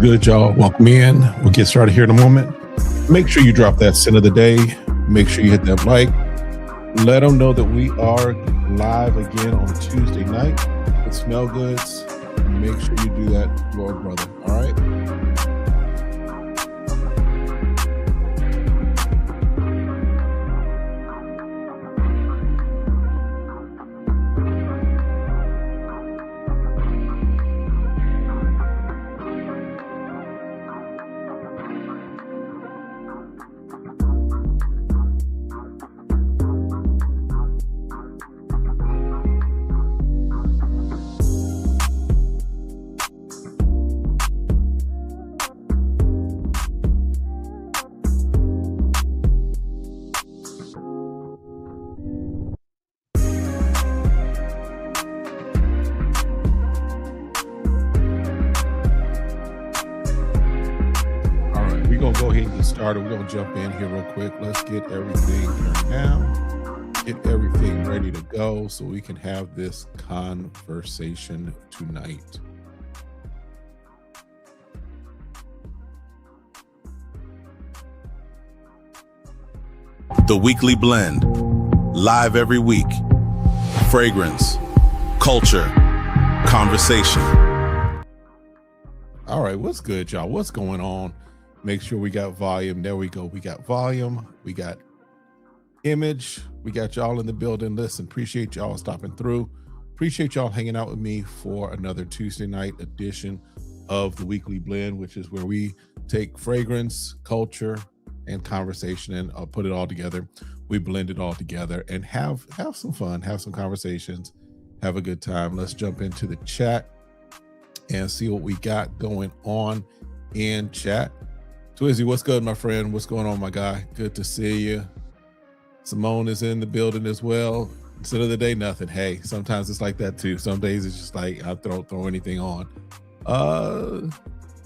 good, y'all? Welcome in. We'll get started here in a moment. Make sure you drop that sin of the day. Make sure you hit that like. Let them know that we are live again on Tuesday night with Smell Goods. Make sure you do that, Lord brother. All right. We're going to jump in here real quick. Let's get everything turned down, get everything ready to go so we can have this conversation tonight. The Weekly Blend, live every week. Fragrance, culture, conversation. All right, what's good, y'all? What's going on? Make sure we got volume. There we go. We got volume. We got image. We got y'all in the building. Listen, appreciate y'all stopping through. Appreciate y'all hanging out with me for another Tuesday night edition of the Weekly Blend, which is where we take fragrance, culture, and conversation and put it all together. We blend it all together and have some fun, have some conversations, have a good time. Let's jump into the chat and see what we got going on in chat. Twizzy, what's good, my friend? What's going on, my guy? Good to see you. Simone is in the building as well. Instead of the day, nothing. Hey, sometimes it's like that too. Some days it's just like I throw anything on.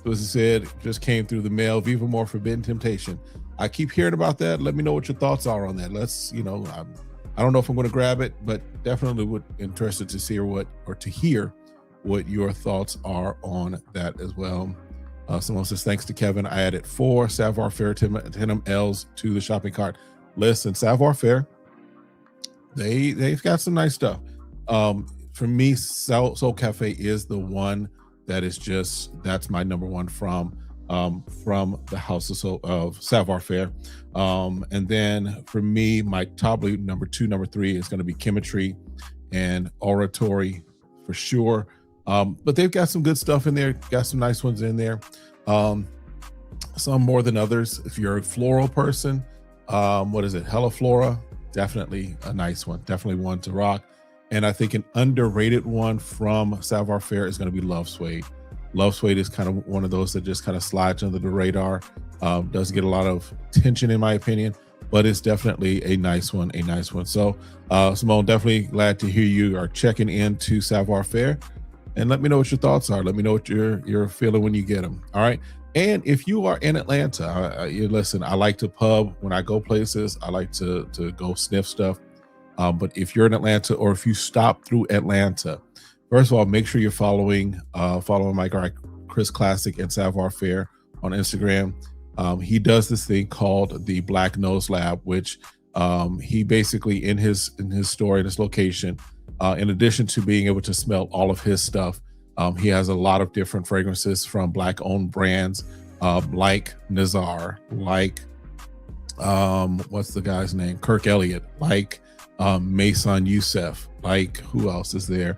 Twizzy said, just came through the mail. Viva More Forbidden Temptation. I keep hearing about that. Let me know what your thoughts are on that. Let's, I don't know if I'm going to grab it, but definitely would interested to see to hear what your thoughts are on that as well. Someone says, thanks to Kevin, I added 4 Savoir Faire Denim L's to the shopping cart. Listen, Savoir Faire, they've got some nice stuff. For me, Soul Cafe is the one that is that's my number one from the house of Savoir Faire. And then for me, my probably number 2, number 3 is going to be Chemistry and Oratory for sure. But they've got some good stuff in there, got some nice ones in there. Some more than others. If you're a floral person, what is it? Hella Flora, definitely a nice one, definitely one to rock. And I think an underrated one from Savoir Faire is going to be Love Suede. Love Suede is kind of one of those that just kind of slides under the radar. Doesn't get a lot of attention in my opinion, but it's definitely a nice one, So Simone, definitely glad to hear you are checking into Savoir Faire. And let me know what your thoughts are. Let me know what you're feeling when you get them. All right. And if you are in Atlanta, listen, I like to pub when I go places. I like to go sniff stuff. But if you're in Atlanta or if you stop through Atlanta, first of all, make sure you're following my guy, Chris Classic and Savoir Faire on Instagram. He does this thing called the Black Nose Lab, which he basically in his store, in his location, in addition to being able to smell all of his stuff, he has a lot of different fragrances from Black-owned brands like Nazar, like what's the guy's name? Kirk Elliott, like Mason Youssef, like who else is there?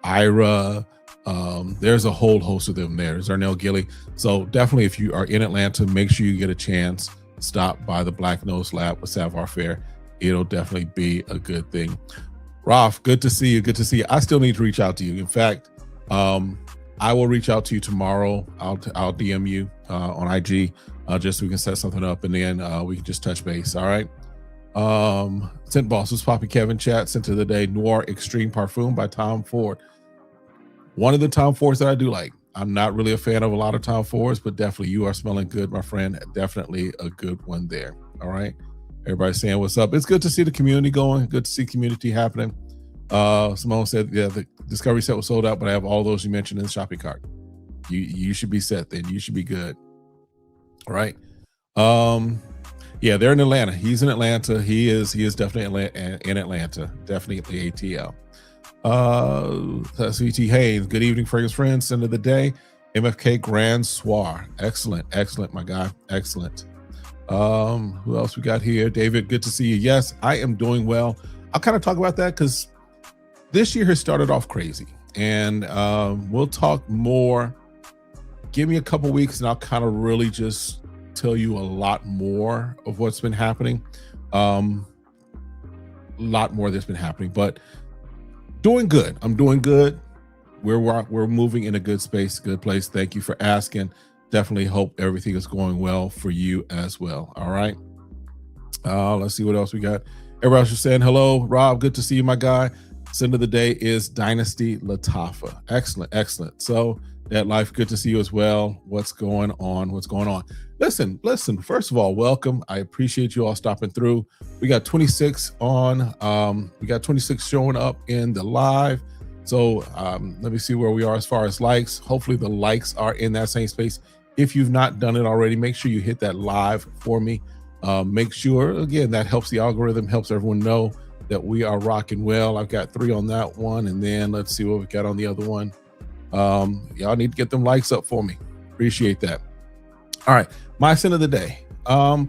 Ira. There's a whole host of them there. Zernell Gilly. So definitely, if you are in Atlanta, make sure you get a chance. Stop by the Black Nose Lab with Savoir Faire. It'll definitely be a good thing. Ralph, good to see you. Good to see you. I still need to reach out to you. In fact, I will reach out to you tomorrow. I'll DM you on IG just so we can set something up, and then we can just touch base. All right. Scent Boss was popping Kevin chat. Scent of the day: Noir Extreme Parfum by Tom Ford. One of the Tom Fords that I do like. I'm not really a fan of a lot of Tom Fords, but definitely you are smelling good, my friend. Definitely a good one there. All right. Everybody saying what's up. It's good to see the community going. Good to see community happening. Simone said, yeah, the Discovery set was sold out, but I have all those you mentioned in the shopping cart. You should be set then. You should be good. All right. Yeah, they're in Atlanta. He's in Atlanta. He is definitely in Atlanta. Definitely ATL. CT Haynes. Good evening, Fragrance friends. End of the day. MFK Grand Soir. Excellent, my guy. Excellent. Who else we got here? David, good to see you. Yes, I am doing well. I'll kind of talk about that because this year has started off crazy, and we'll talk more. Give me a couple weeks and I'll kind of really just tell you a lot more of what's been happening. A lot more that's been happening, but doing good. I'm doing good. We're moving in a good space, good place. Thank you for asking. Definitely hope everything is going well for you as well. All right. Let's see what else we got. Everybody else is saying hello. Rob, good to see you, my guy. Send of the day is Dynasty Latafa. Excellent. So that life, good to see you as well. What's going on? Listen, first of all, welcome. I appreciate you all stopping through. We got 26 on, we got 26 showing up in the live. So let me see where we are as far as likes. Hopefully the likes are in that same space. If you've not done it already, make sure you hit that live for me. Make sure, again, that helps the algorithm, helps everyone know that we are rocking well. I've got 3 on that one, and then let's see what we got on the other one. Y'all need to get them likes up for me. Appreciate that. All right, my sin of the day. I've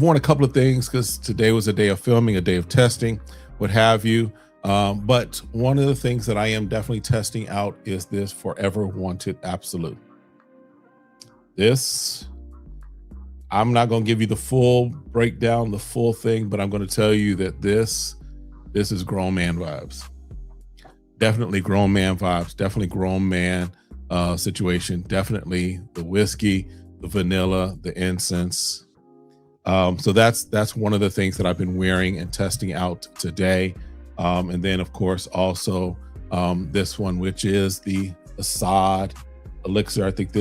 won a couple of things because today was a day of filming, a day of testing, what have you. But one of the things that I am definitely testing out is this Forever Wanted Absolute. This, I'm not going to give you the full breakdown, the full thing, but I'm going to tell you that this is grown man vibes. Definitely grown man vibes, definitely grown man situation, definitely the whiskey, the vanilla, the incense. So that's one of the things that I've been wearing and testing out today. And then of course also this one, which is the Assad elixir. I think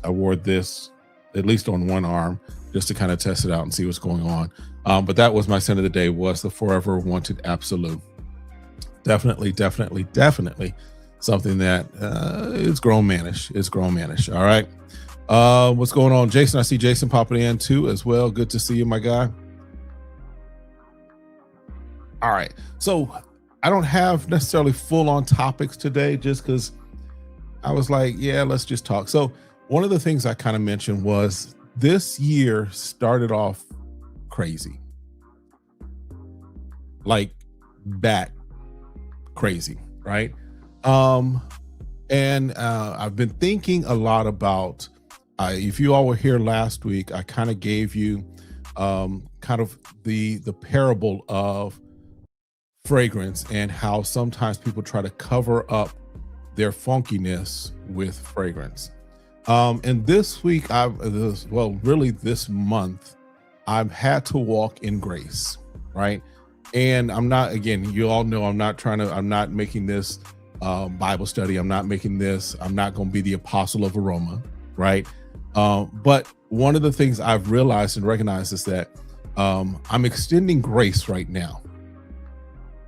I wore this at least on one arm just to kind of test it out and see what's going on. But that was my scent of the day, was the Forever Wanted Absolute. Definitely something that is grown manish. It's grown manish. All right. What's going on, Jason? I see Jason popping in too as well. Good to see you, my guy. All right. So I don't have necessarily full on topics today just because I was like, yeah, let's just talk. So one of the things I kind of mentioned was this year started off crazy. Like bat crazy, right? And I've been thinking a lot about, if you all were here last week, I kind of gave you kind of the parable of fragrance and how sometimes people try to cover up their funkiness with fragrance. And this week, really this month, I've had to walk in grace, right? And I'm not, again, you all know I'm not making this Bible study. I'm not going to be the apostle of aroma, right? But one of the things I've realized and recognized is that I'm extending grace right now.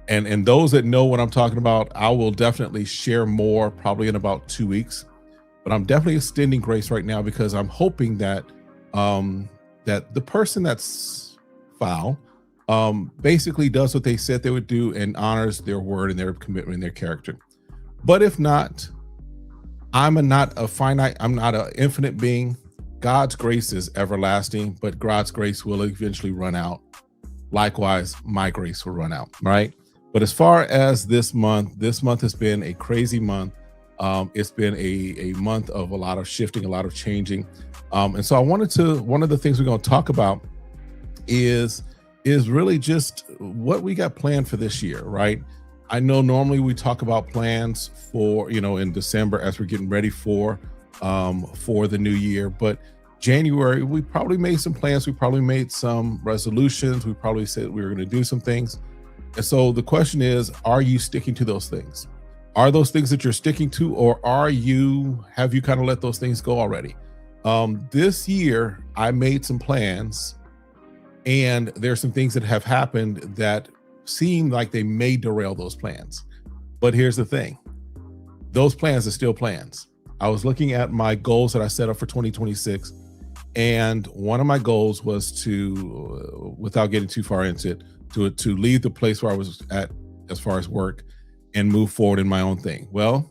And those that know what I'm talking about, I will definitely share more probably in about 2 weeks. But I'm definitely extending grace right now because I'm hoping that that the person that's foul basically does what they said they would do and honors their word and their commitment and their character. But if not, I'm not an infinite being. God's grace is everlasting, but God's grace will eventually run out. Likewise, my grace will run out, right? But as far as this month has been a crazy month. It's been a month of a lot of shifting, a lot of changing. And so one of the things we're going to talk about is really just what we got planned for this year, right? I know normally we talk about plans for, in December as we're getting ready for the new year, but January, we probably made some plans. We probably made some resolutions. We probably said we were going to do some things. And so the question is, are you sticking to those things? Are those things that you're sticking to, or have you kind of let those things go already? This year, I made some plans, and there's some things that have happened that seem like they may derail those plans. But here's the thing. those plans are still plans. I was looking at my goals that I set up for 2026, and one of my goals was to, without getting too far into it, to leave the place where I was at as far as work and move forward in my own thing. Well,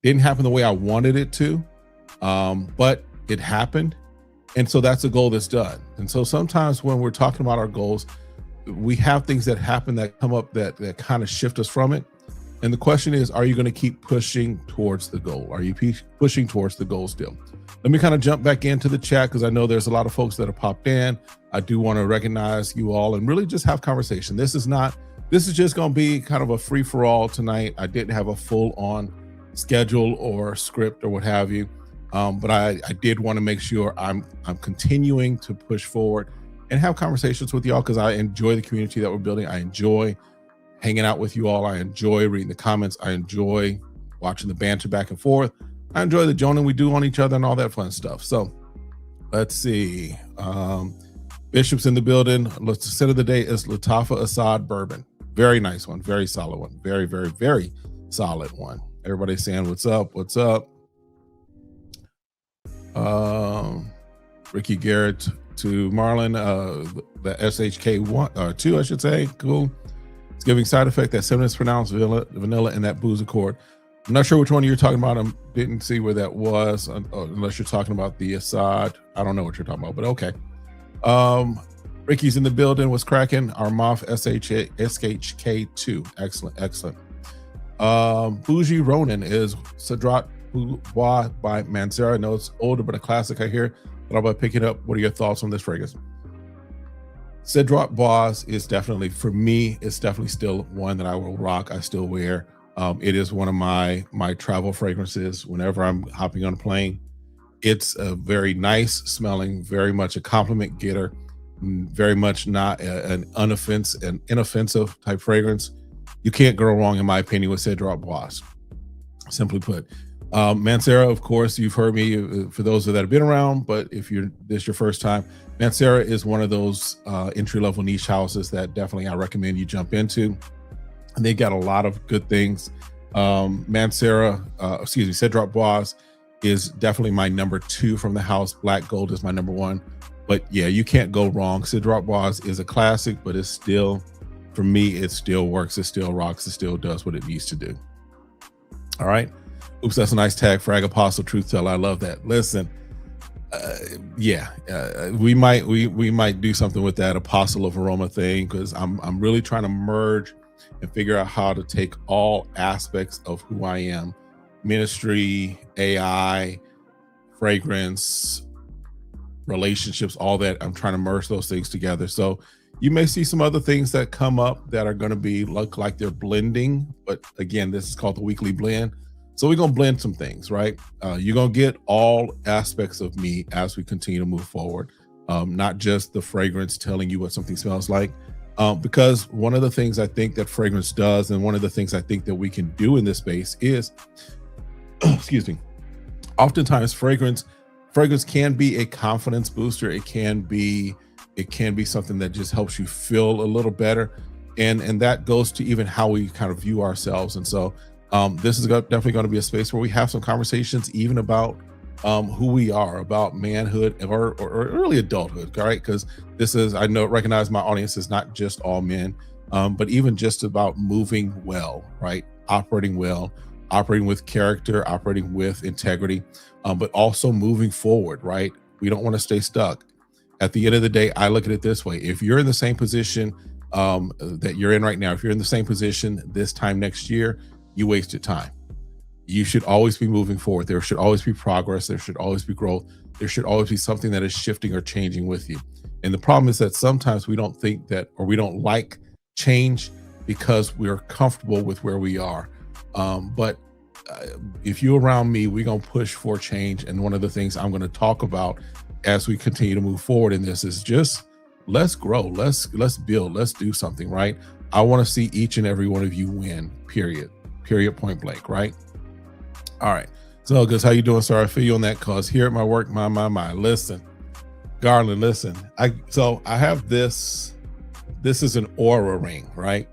didn't happen the way I wanted it to, but it happened. And so that's a goal that's done. And so sometimes when we're talking about our goals, we have things that happen that come up that kind of shift us from it. And the question is, are you going to keep pushing towards the goal? Are you pushing towards the goal still? Let me kind of jump back into the chat because I know there's a lot of folks that have popped in. I do want to recognize you all and really just have conversation. This is just going to be kind of a free for all tonight. I didn't have a full on schedule or script or what have you. But I did want to make sure I'm continuing to push forward and have conversations with y'all because I enjoy the community that we're building. I enjoy hanging out with you all. I enjoy reading the comments. I enjoy watching the banter back and forth. I enjoy the joining we do on each other and all that fun stuff. So let's see. Bishop's in the building. The set of the day is Latafa Assad Bourbon. Very nice one. Very solid one. Very, very, very solid one. Everybody's saying, what's up? What's up? Ricky Garrett to Marlon, the SHK2, I should say. Cool. It's giving side effect that 7 is pronounced vanilla and that booze accord. I'm not sure which one you're talking about. I didn't see where that was, unless you're talking about the Assad. I don't know what you're talking about, but okay. Ricky's in the building. What's cracking? Our Moth SHK2. Excellent, excellent. Bougie Ronin is Cedrat Bois by Mancera. I know it's older, but a classic I hear. But I'm about to pick it up. What are your thoughts on this fragrance? Cedrat Bois is definitely, for me, it's definitely still one that I will rock. I still wear. It is one of my travel fragrances whenever I'm hopping on a plane. It's a very nice smelling, very much a compliment getter, very much not an inoffensive type fragrance. You can't go wrong, in my opinion, with Cedrat Bois, simply put. Mancera, of course, you've heard me for those that have been around, but if this is your first time, Mancera is one of those entry-level niche houses that definitely I recommend you jump into. And they got a lot of good things. Cedrat Bois is definitely my number 2 from the house. Black Gold is my number 1. But yeah, you can't go wrong. Cedrat Bois is a classic, but it's still, for me, it still works. It still rocks. It still does what it needs to do. All right. Oops, that's a nice tag. Frag Apostle Truth Teller. I love that. Listen, we might do something with that Apostle of Aroma thing because I'm really trying to merge and figure out how to take all aspects of who I am, ministry, AI, fragrance, relationships, all that. I'm trying to merge those things together. So you may see some other things that come up that are going to be look like they're blending, but again, this is called the weekly blend. So we're going to blend some things, right? You're going to get all aspects of me as we continue to move forward, not just the fragrance telling you what something smells like. Because one of the things I think that fragrance does, and one of the things I think that we can do in this space is, excuse me, oftentimes fragrance can be a confidence booster. It can be something that just helps you feel a little better. And that goes to even how we kind of view ourselves. And so this is definitely going to be a space where we have some conversations even about who we are, about manhood or early adulthood, right? Because recognize my audience is not just all men, but even just about moving well, right? Operating well, operating with character, operating with integrity, but also moving forward, right? We don't want to stay stuck. At the end of the day, I look at it this way. If you're in the same position that you're in right now, if you're in the same position this time next year, you wasted time. You should always be moving forward. There should always be progress. There should always be growth. There should always be something that is shifting or changing with you. And the problem is that sometimes we don't think that, or we don't like change because we're comfortable with where we are. But if you're around me, we're going to push for change. And one of the things I'm going to talk about as we continue to move forward in this is just let's grow, let's build, let's do something, right? I want to see each and every one of you win, period, point blank, right? All right. So, Gus, how you doing, sir? I feel you on that cause here at my work, my. Listen, Garland, listen. I have this. This is an aura ring, right?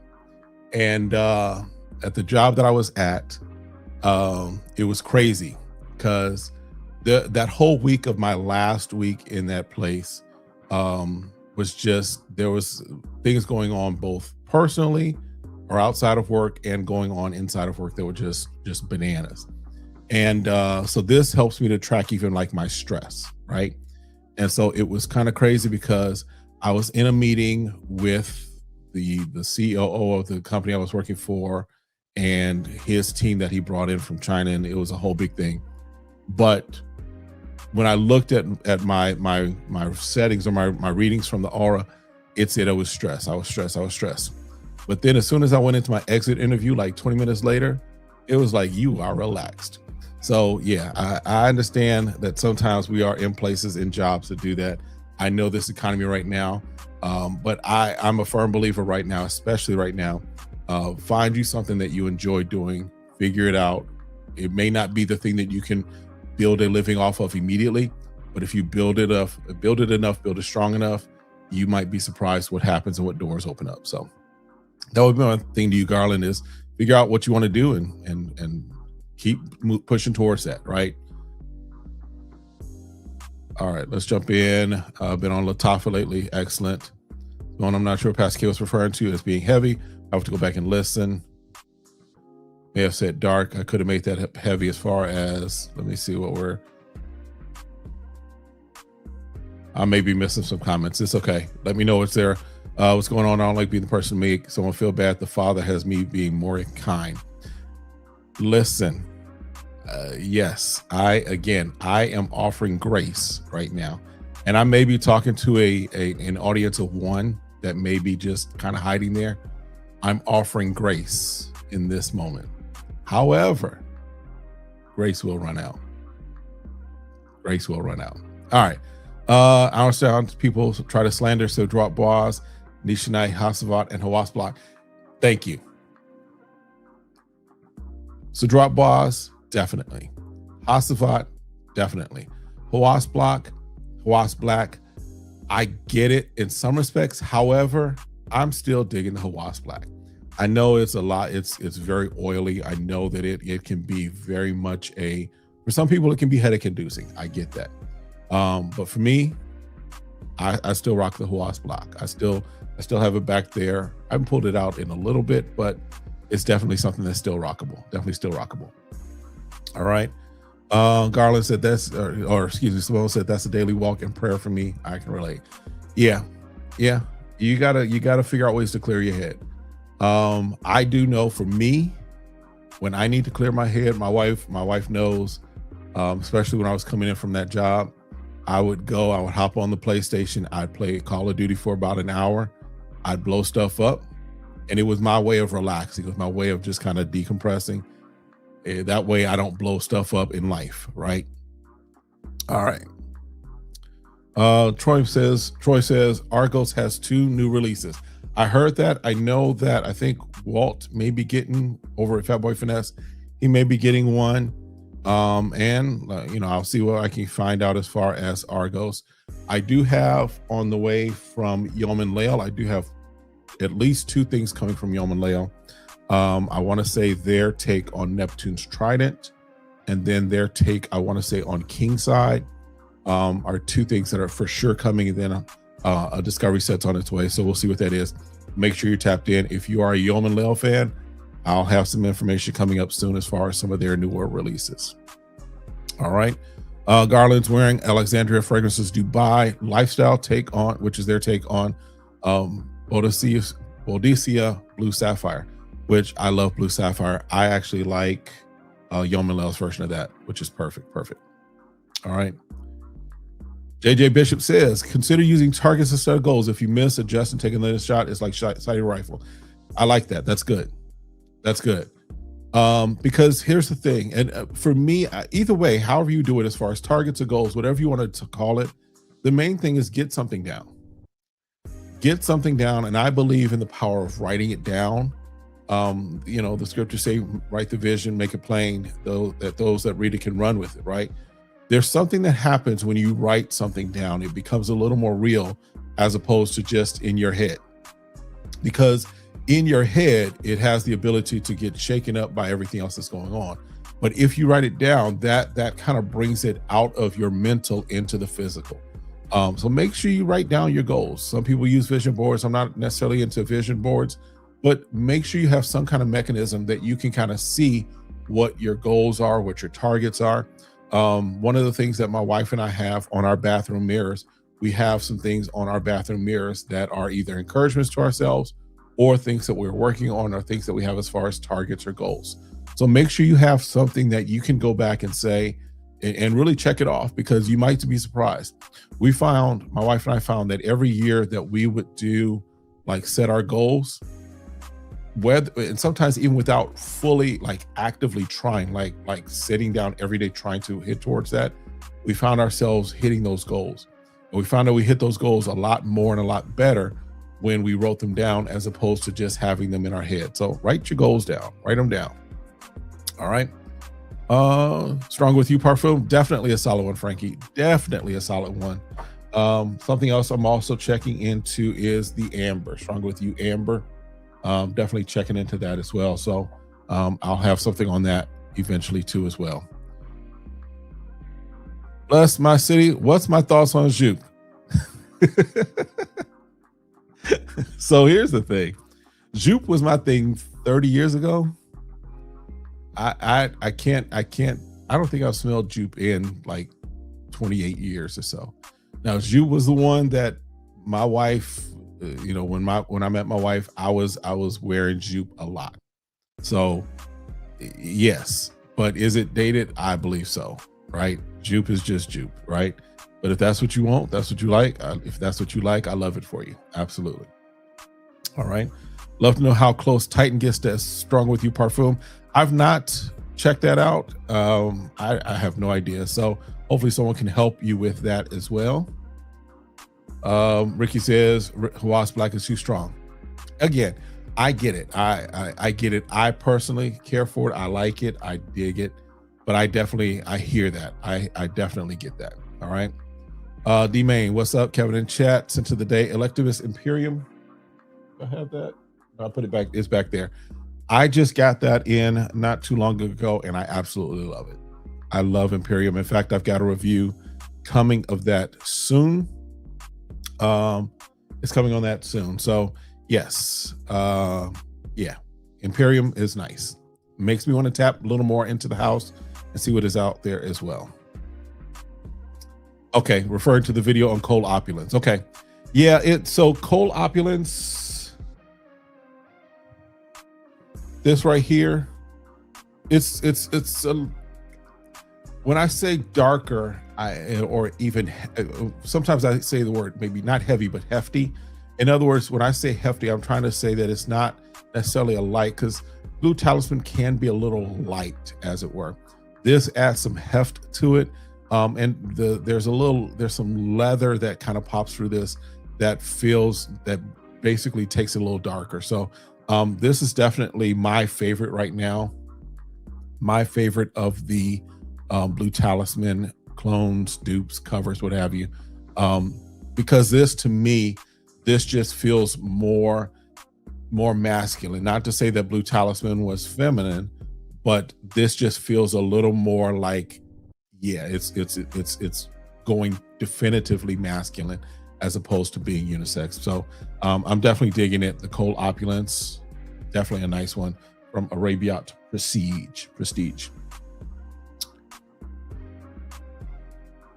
And at the job that I was at, It was crazy because that whole week of my last week in that place was just, there was things going on both personally or outside of work and going on inside of work that were just bananas. And so this helps me to track even like my stress, right? And so it was kind of crazy because I was in a meeting with the COO of the company I was working for and his team that he brought in from China, and it was a whole big thing. But when I looked at my settings or my readings from the aura, it said I was stressed. I was stressed. But then as soon as I went into my exit interview, like 20 minutes later, it was like, you are relaxed. So yeah, I understand that sometimes we are in places, in jobs to do that. I know this economy right now, but I'm a firm believer right now, especially right now, find you something that you enjoy doing, figure it out. It may not be the thing that you can build a living off of immediately, but if you build it enough, strong enough, you might be surprised what happens and what doors open up. So that would be my thing to you, Garland, is figure out what you want to do and keep pushing towards that, right? All right, let's jump in. I've been on Latafa lately. Excellent. One I'm not sure Pascal was referring to as being heavy. I have to go back and listen. May have said dark. I could have made that heavy as far as, let me see what I may be missing some comments. It's okay. Let me know what's there. What's going on. I don't like being the person to make someone feel bad. The Father has me being more kind. Listen, yes, I am offering grace right now. And I may be talking to an audience of one that may be just kind of hiding there. I'm offering grace in this moment. However, grace will run out. Grace will run out. All right. I understand people try to slander, so drop bars, Nishanai, Hasavat, and Hawas Block. Thank you. So drop bars, definitely. Hasavat, definitely. Hawas Block, Hawas Black, I get it in some respects. However, I'm still digging the Hawas Black. I know it's a lot. It's very oily. I know that it can be very much for some people, it can be headache inducing. I get that. But for me, I still rock the Hawas Block. I still have it back there. I haven't pulled it out in a little bit, but it's definitely something that's still rockable. Definitely still rockable. All right. Garland said Simone said that's a daily walk and prayer for me. I can relate. Yeah. You gotta figure out ways to clear your head. I do know for me, when I need to clear my head, my wife knows, especially when I was coming in from that job, I would hop on the PlayStation. I'd play Call of Duty for about an hour. I'd blow stuff up, and it was my way of relaxing. It was my way of just kind of decompressing. That way I don't blow stuff up in life, right? All right. Troy says Argos has 2 new releases. I heard that. I know that. I think Walt may be getting over at Fatboy Finesse. He may be getting one. I'll see what I can find out as far as Argos. I do have on the way from Yeoman Lael. I do have at least 2 things coming from Yeoman Lael. I want to say their take on Neptune's Trident, and then their take, I want to say, on Kingside, are 2 things that are for sure coming, and then a discovery set's on its way. So we'll see what that is. Make sure you're tapped in. If you are a Yeoman Lael fan, I'll have some information coming up soon as far as some of their newer releases. All right. Garland's wearing Alexandria Fragrances Dubai Lifestyle take on, which is their take on Boadicea Blue Sapphire, which I love Blue Sapphire. I actually like Yeoman Lael's version of that, which is perfect. All right. JJ Bishop says, consider using targets instead of goals. If you miss, adjust and take another shot. It's like sighting a rifle. I like that. That's good. Because here's the thing. And for me, either way, however you do it, as far as targets or goals, whatever you want to call it, the main thing is get something down. And I believe in the power of writing it down. The scriptures say, write the vision, make it plain, that those that read it can run with it, right? There's something that happens when you write something down. It becomes a little more real as opposed to just in your head. Because in your head, it has the ability to get shaken up by everything else that's going on. But if you write it down, that kind of brings it out of your mental into the physical. So make sure you write down your goals. Some people use vision boards. I'm not necessarily into vision boards, but make sure you have some kind of mechanism that you can kind of see what your goals are, what your targets are. One of the things that my wife and I have on our bathroom mirrors, we have some things on our bathroom mirrors that are either encouragements to ourselves or things that we're working on or things that we have as far as targets or goals. So make sure you have something that you can go back and say and really check it off, because you might be surprised. My wife and I found that every year that we would do like set our goals, and sometimes even without fully like actively trying, like sitting down every day trying to hit towards that, we found ourselves hitting those goals. And we found that we hit those goals a lot more and a lot better when we wrote them down as opposed to just having them in our head. So write your goals down, write them down. All right. Strong With You perfume, definitely a solid one, Frankie. Definitely a solid one. Something else I'm also checking into is the amber, Strong With You amber. Definitely checking into that as well. So I'll have something on that eventually too as well. Bless my city. What's my thoughts on Jupe? So here's the thing. Jupe was my thing 30 years ago. I don't think I've smelled Jupe in like 28 years or so. Now, Jupe was the one that my wife, when I met my wife, I was wearing Jupe a lot. So yes, but is it dated? I believe so, right? Jupe is just Jupe, right? But if that's what you want, that's what you like. If that's what you like, I love it for you. Absolutely. All right. Love to know how close Titan gets to Strong With You perfume. I've not checked that out. I have no idea. So hopefully someone can help you with that as well. Ricky says, Hawas Black is too strong. Again, I get it. I get it. I personally care for it. I like it. I dig it. But I hear that. I definitely get that. All right. D Main, what's up? Kevin in chat. Sent to the day. Electivus Imperium. I have that. I'll put it back. It's back there. I just got that in not too long ago, and I absolutely love it. I love Imperium. In fact, I've got a review coming of that soon. It's coming on that soon. So yes, yeah, Imperium is nice. Makes me want to tap a little more into the house and see what is out there as well. Okay, referring to the video on cold opulence. Okay, yeah, so cold opulence. This right here, it's when I say darker, or even sometimes I say the word maybe not heavy but hefty. In other words, when I say hefty, I'm trying to say that it's not necessarily a light, because Blue Talisman can be a little light, as it were. This adds some heft to it, and there's some leather that kind of pops through this that basically takes it a little darker. So this is definitely my favorite right now. My favorite of the Blue Talisman clones, dupes, covers, what have you. Because this, to me, this just feels more masculine. Not to say that Blue Talisman was feminine, but this just feels a little more like, yeah, it's going definitively masculine as opposed to being unisex. So I'm definitely digging it. The Cold Opulence, definitely a nice one from Arabiat Prestige.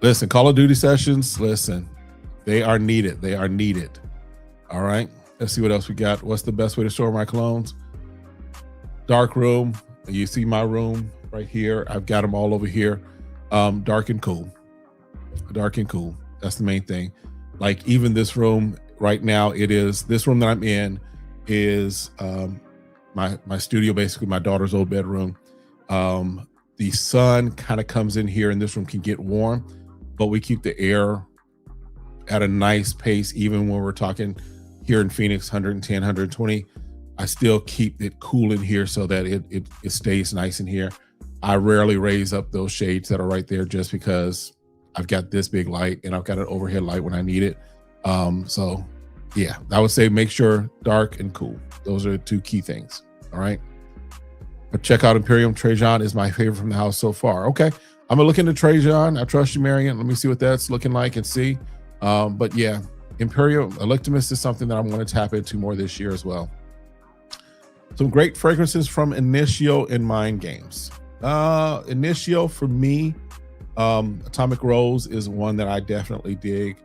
Listen, Call of Duty sessions, listen, they are needed. They are needed. All right, let's see what else we got. What's the best way to store my clones? Dark room. You see my room right here. I've got them all over here. Dark and cool. Dark and cool. That's the main thing. Like even this room right now, this room that I'm in is my studio, basically my daughter's old bedroom. The sun kind of comes in here and this room can get warm, but we keep the air at a nice pace. Even when we're talking here in Phoenix, 110, 120, I still keep it cool in here so that it stays nice in here. I rarely raise up those shades that are right there just because I've got this big light and I've got an overhead light when I need it. So yeah, I would say make sure dark and cool. Those are the two key things. All right. But check out Imperium. Trajan is my favorite from the house so far. Okay, I'm gonna look into Trajan. I trust you, Marion. Let me see what that's looking like and see. But yeah, Imperium Electimus is something that I'm going to tap into more this year as well. Some great fragrances from Initio and Mind Games. Initio for me, Atomic Rose is one that I definitely dig.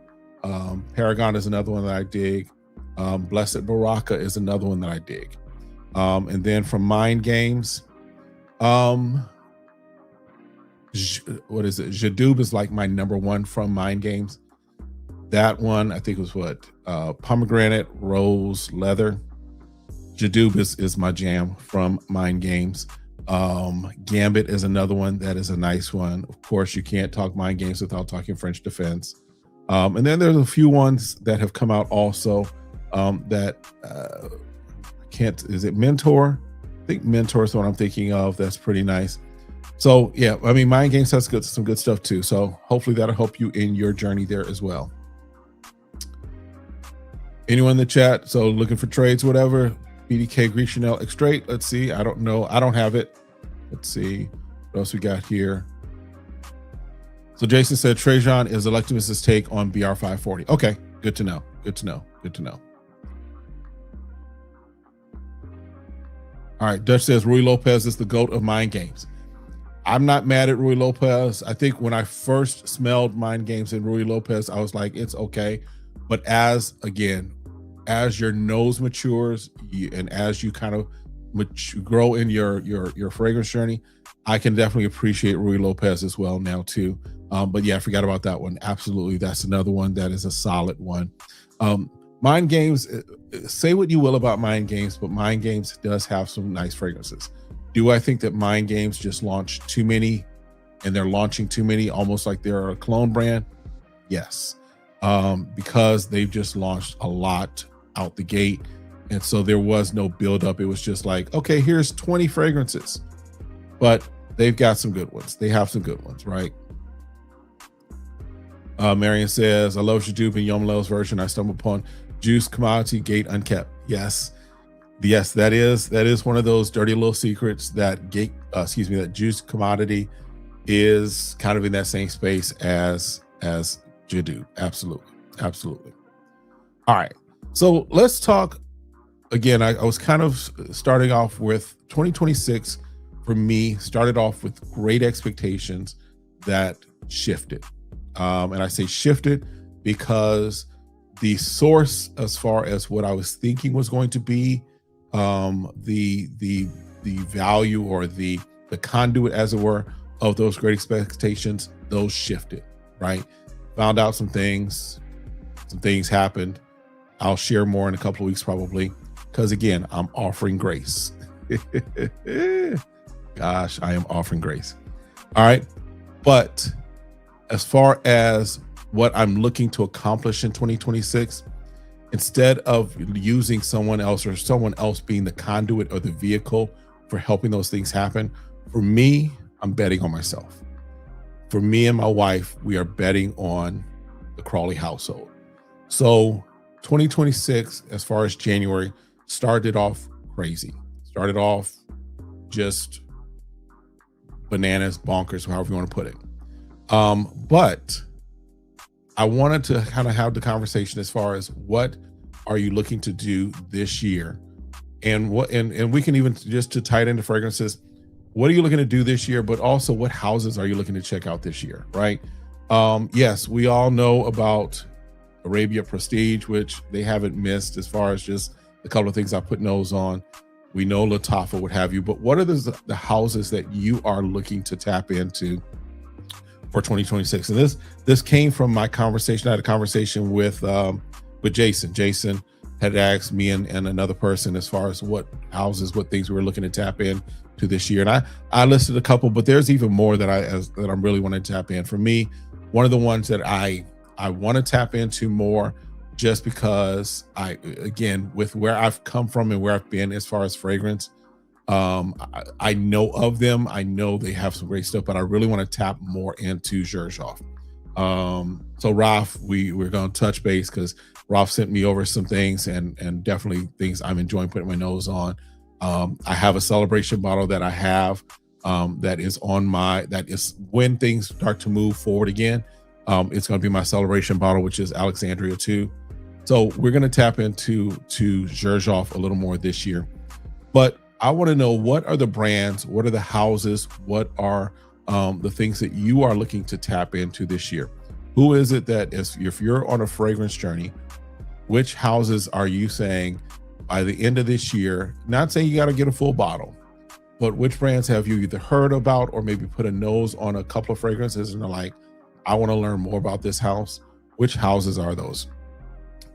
Paragon is another one that I dig. Blessed Baraka is another one that I dig. And then from Mind Games, what is it? Jadub is like my number one from Mind Games. That one, I think was what? Pomegranate, Rose, Leather. Jadub is my jam from Mind Games. Gambit is another one that is a nice one. Of course, you can't talk Mind Games without talking French Defense. And then there's a few ones that have come out also that is it Mentor? I think Mentor is what I'm thinking of. That's pretty nice. So yeah, I mean, Mind Games has some good stuff too. So hopefully that'll help you in your journey there as well. Anyone in the chat? So looking for trades, whatever. BDK Greek Chanel Extrait. Let's see. I don't know. I don't have it. Let's see what else we got here. So Jason said Trajan is Electimus's take on BR 540. Okay, good to know. Good to know. Good to know. All right, Dutch says Rui Lopez is the GOAT of Mind Games. I'm not mad at Rui Lopez. I think when I first smelled Mind Games and Rui Lopez, I was like, it's okay. But as your nose matures and as you kind of grow in your fragrance journey, I can definitely appreciate Rui Lopez as well now too. But yeah, I forgot about that one. Absolutely, that's another one that is a solid one. Mind Games, say what you will about Mind Games, but Mind Games does have some nice fragrances. Do I think that Mind Games just launched too many and they're launching too many, almost like they're a clone brand? Yes, because they've just launched a lot out the gate. And so there was no buildup. It was just like, okay, here's 20 fragrances, but they've got some good ones. They have some good ones, right? Marion says, I love Jadub and Yomlel's version. I stumbled upon Juice Commodity Gate Unkept. Yes, that is one of those dirty little secrets that that Juice Commodity is kind of in that same space as Jadub. Absolutely. All right, so let's talk again. I was kind of starting off with 2026 for me. Started off with great expectations that shifted, and I say shifted because the source, as far as what I was thinking was going to be, the value or the conduit, as it were, of those great expectations, those shifted, right? Found out some things happened. I'll share more in a couple of weeks probably, because again, I'm offering grace. Gosh, I am offering grace. All right, but as far as what I'm looking to accomplish in 2026, instead of using someone else or someone else being the conduit or the vehicle for helping those things happen, for me, I'm betting on myself. For me and my wife, we are betting on the Crawley household. So 2026, as far as January, started off crazy. Started off just bananas, bonkers, however you want to put it. But I wanted to kind of have the conversation as far as what are you looking to do this year, and we can even just to tie it into fragrances. What are you looking to do this year? But also, what houses are you looking to check out this year? Right? Yes, we all know about Arabia Prestige, which they haven't missed as far as just a couple of things I put nose on. We know Latafa, what have you. But what are the houses that you are looking to tap into for 2026? And this came from my conversation. I had a conversation with Jason. Jason had asked me and another person as far as what houses, what things we were looking to tap in to this year. And I listed a couple, but there's even more that I'm really wanting to tap in. For me, one of the ones that I want to tap into more, just because again, with where I've come from and where I've been as far as fragrance, I know of them. I know they have some great stuff, but I really want to tap more into Xerjoff. So Ralph, we're going to touch base because Ralph sent me over some things and definitely things I'm enjoying putting my nose on. I have a celebration bottle that I have that is when things start to move forward again. It's going to be my celebration bottle, which is Alexandria 2. So we're going to tap into Xerjoff a little more this year. But I want to know, what are the brands, what are the houses, what are the things that you are looking to tap into this year? Who is it that if you're on a fragrance journey, which houses are you saying by the end of this year, not saying you got to get a full bottle, but which brands have you either heard about or maybe put a nose on a couple of fragrances and are like, I want to learn more about this house? Which houses are those?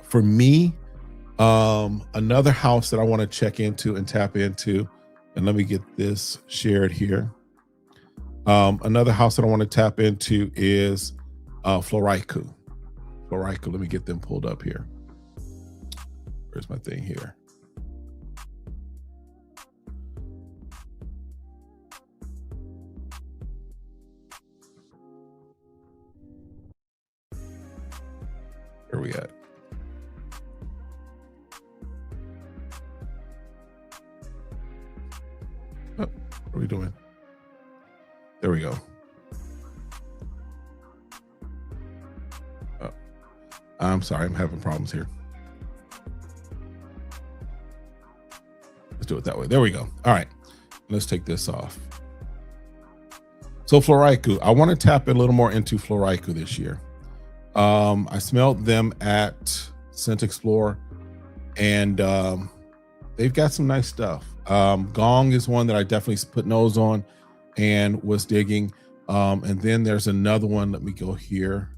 For me, another house that I want to check into and tap into, and let me get this shared here. Another house that I want to tap into is Floraiku. Let me get them pulled up here. Where's my thing here? Where are we at? Oh, what are we doing? There we go. Oh, I'm sorry, I'm having problems here. Let's do it that way. There we go. All right, let's take this off. So Floraiku, I want to tap a little more into Floraiku this year. I smelled them at Scent Explorer, and they've got some nice stuff. Gong is one that I definitely put nose on and was digging. And then there's another one. Let me go here.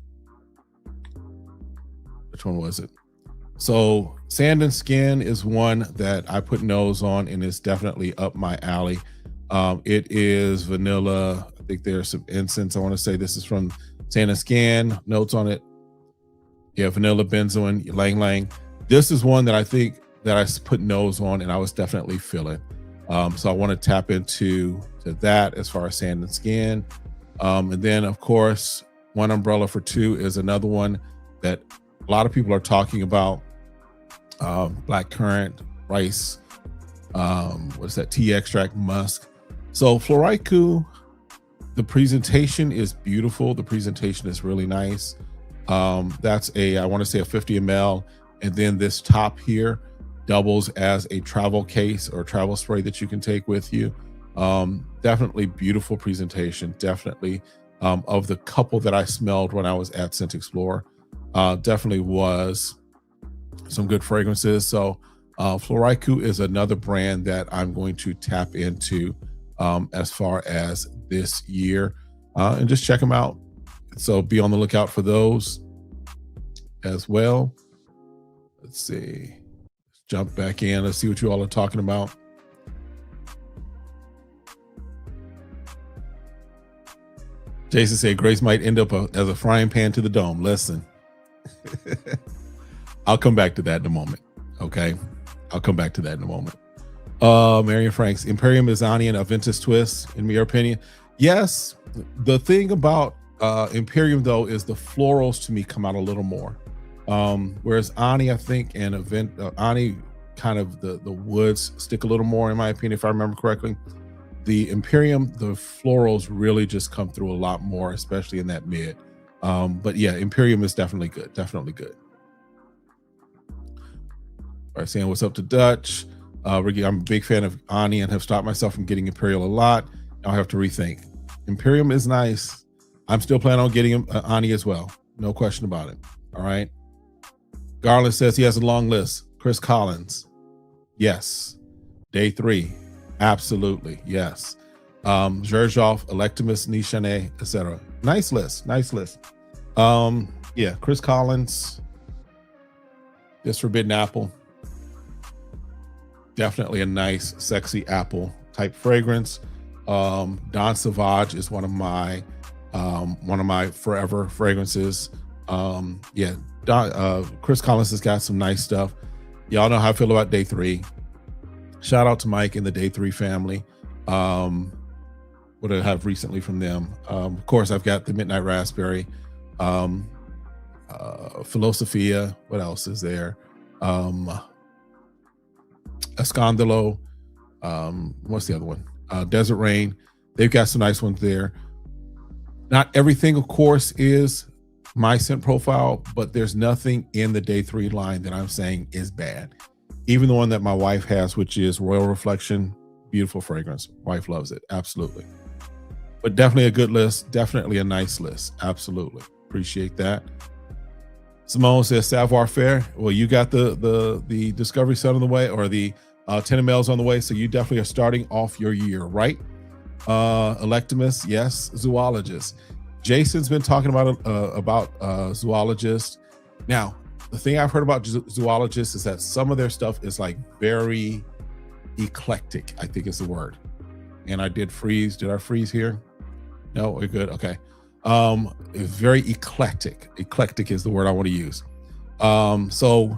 Which one was it? So Sand and Skin is one that I put nose on and is definitely up my alley. It is vanilla. I think there's some incense. I want to say this is from Sand and Skin. Notes on it. Yeah, vanilla, benzoin, ylang ylang. This is one that I think that I put nose on and I was definitely feeling. So I want to tap into that as far as Sand and Skin. And then, of course, One Umbrella for Two is another one that a lot of people are talking about. Black currant, rice, what's that? Tea extract, musk. So Floraiku, the presentation is beautiful. The presentation is really nice. That's I want to say a 50 ml. And then this top here doubles as a travel case or travel spray that you can take with you. Definitely beautiful presentation. Definitely of the couple that I smelled when I was at Scent Explorer, definitely was some good fragrances. So Floraiku is another brand that I'm going to tap into as far as this year, and just check them out. So be on the lookout for those as well. Let's see. Let's jump back in. Let's see what you all are talking about. Jason said Grace might end up as a frying pan to the dome. Listen, I'll come back to that in a moment. Okay. I'll come back to that in a moment. Marion Franks, Imperium is Ani and Aventus Twist, in your opinion. Yes. The thing about Imperium though is the florals to me come out a little more. Whereas Ani, I think, and Ani kind of the woods stick a little more, in my opinion, if I remember correctly. The Imperium, the florals really just come through a lot more, especially in that mid. But yeah, Imperium is definitely good. Definitely good. All right, saying what's up to Dutch. I'm a big fan of Ani and have stopped myself from getting Imperial a lot. Now I have to rethink. Imperium is nice. I'm still planning on getting Ani as well. No question about it. All right. Garland says he has a long list. Chris Collins. Yes. Day 3. Absolutely. Yes. Xerjoff, Electimus, Nichane, etc. Nice list. Nice list. Yeah. Chris Collins. This Forbidden Apple. Definitely a nice, sexy apple type fragrance. Don Savage is one of my forever fragrances. Yeah, Chris Collins has got some nice stuff. Y'all know how I feel about Day 3. Shout out to Mike and the Day 3 family. What I have recently from them. Of course, I've got the Midnight Raspberry, Philosophia. What else is there? Escandalo. What's the other one? Desert Rain. They've got some nice ones there. Not everything, of course, is my scent profile, but there's nothing in the Day 3 line that I'm saying is bad. Even the one that my wife has, which is Royal Reflection, beautiful fragrance. Wife loves it, absolutely. But definitely a good list, definitely a nice list, absolutely. Appreciate that. Simone says Savoir Faire. Well, you got the Discovery Set on the way, or the 10 mls on the way, so you definitely are starting off your year, right? Electimus, yes. Zoologist. Jason's been talking about zoologists. Now, the thing I've heard about zoologists is that some of their stuff is like very eclectic, I think is the word. And I did freeze. Did I freeze here? No, we're good. Okay. It's very eclectic. Eclectic is the word I want to use. So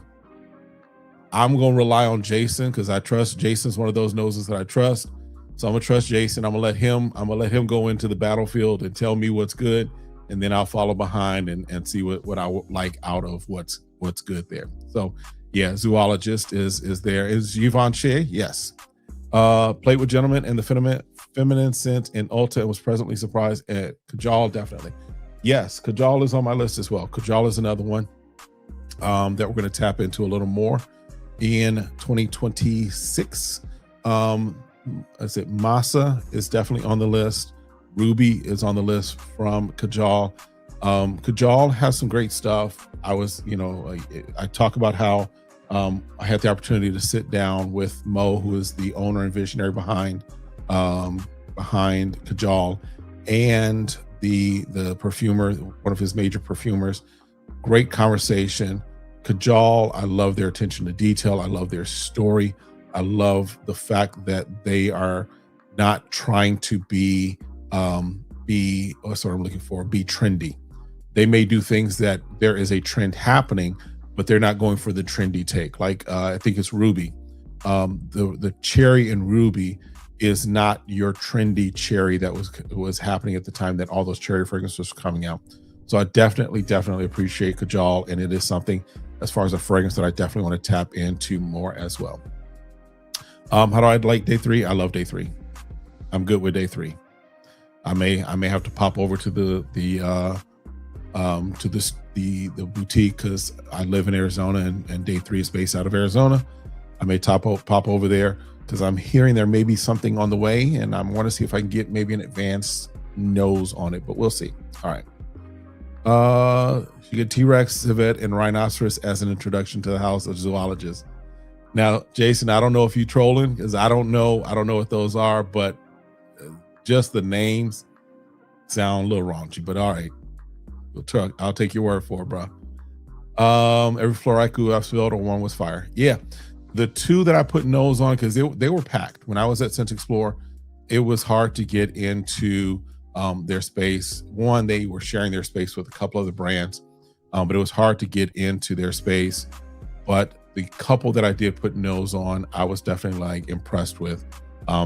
I'm going to rely on Jason because I trust Jason's one of those noses that I trust. So I'm gonna trust Jason. I'm gonna let him go into the battlefield and tell me what's good, and then I'll follow behind and see what I would like out of what's good there. So yeah, zoologist is there. Is Givenchy? Yes. Played with Gentlemen and the feminine scent in Ulta and was pleasantly surprised at Kajal. Definitely. Yes, Kajal is on my list as well. Kajal is another one that we're going to tap into a little more in 2026. I said Masa is definitely on the list. Ruby is on the list from Kajal. Kajal has some great stuff. I talk about how I had the opportunity to sit down with Mo, who is the owner and visionary behind Kajal, and the perfumer, one of his major perfumers. Great conversation. Kajal, I love their attention to detail. I love their story. I love the fact that they are not trying to be what's what I'm looking for, be trendy. They may do things that there is a trend happening, but they're not going for the trendy take. Like I think it's Ruby. The cherry in Ruby is not your trendy cherry that was happening at the time that all those cherry fragrances were coming out. So I definitely appreciate Kajal, and it is something as far as a fragrance that I definitely want to tap into more as well. How do I like Day 3? I love Day 3. I'm good with Day 3. I may have to pop over to the boutique because I live in Arizona and Day 3 is based out of Arizona. I may pop over there because I'm hearing there may be something on the way, and I want to see if I can get maybe an advanced nose on it, but we'll see. All right. You get T-Rex, civet, and rhinoceros as an introduction to the house of zoologists. Now, Jason, I don't know if you trolling because I don't know what those are, but just the names sound a little raunchy. But all right, I'll take your word for it, bro. Every Floricu I've smelled on one was fire. Yeah, the two that I put nose on because they were packed when I was at Scent Explore. It was hard to get into their space. One, they were sharing their space with a couple other brands, but it was hard to get into their space. But the couple that I did put nose on, I was definitely like impressed with.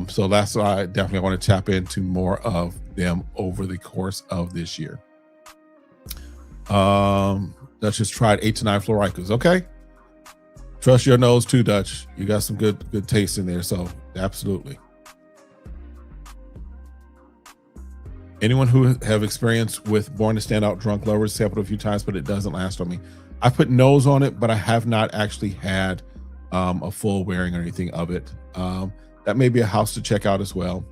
So that's why I definitely want to tap into more of them over the course of this year. Dutch just tried 8 to 9 Floricas. Okay. Trust your nose too, Dutch. You got some good taste in there. So absolutely. Anyone who have experience with Born to Stand Out Drunk Lovers, sampled a few times, but it doesn't last on me. I put nose on it, but I have not actually had a full wearing or anything of it. That may be a house to check out as well.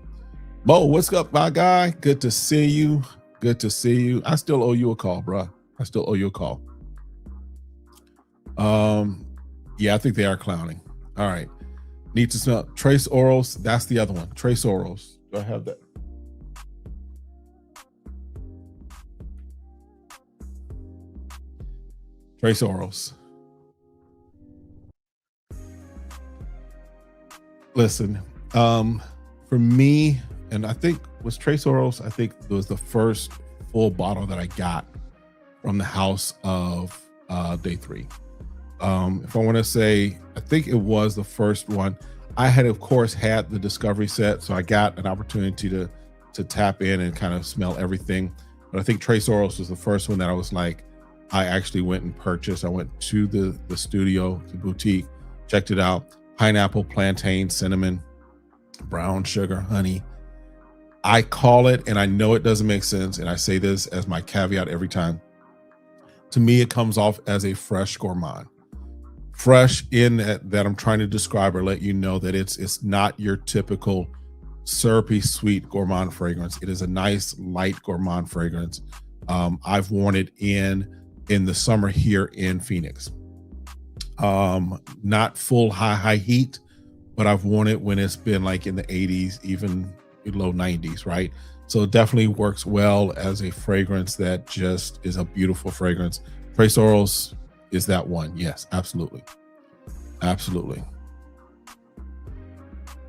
Mo, what's up, my guy? Good to see you. Good to see you. I still owe you a call, bro. I still owe you a call. Yeah, I think they are clowning. All right. Need to smell Trace Orals. That's the other one. Trace Orals. Do I have that? Trace Orals. Listen, for me, and I think was Trace Orals, I think it was the first full bottle that I got from the house of Day 3. If I want to say, I think it was the first one. I had, of course, had the Discovery set, so I got an opportunity to tap in and kind of smell everything. But I think Trace Orals was the first one that I was like, I actually went and purchased. I went to the studio, the boutique, checked it out. Pineapple, plantain, cinnamon. brown sugar, honey. I call it, and I know it doesn't make sense, and I say this as my caveat every time. To me, it comes off as a fresh gourmand. Fresh in that I'm trying to describe or let you know that it's not your typical syrupy, sweet gourmand fragrance. It is a nice, light gourmand fragrance. I've worn it in the summer here in Phoenix. Not full high heat, but I've worn it when it's been like in the 80s, even low 90s, right? So it definitely works well as a fragrance that just is a beautiful fragrance. Trace Orals is that one. Yes, absolutely. Absolutely.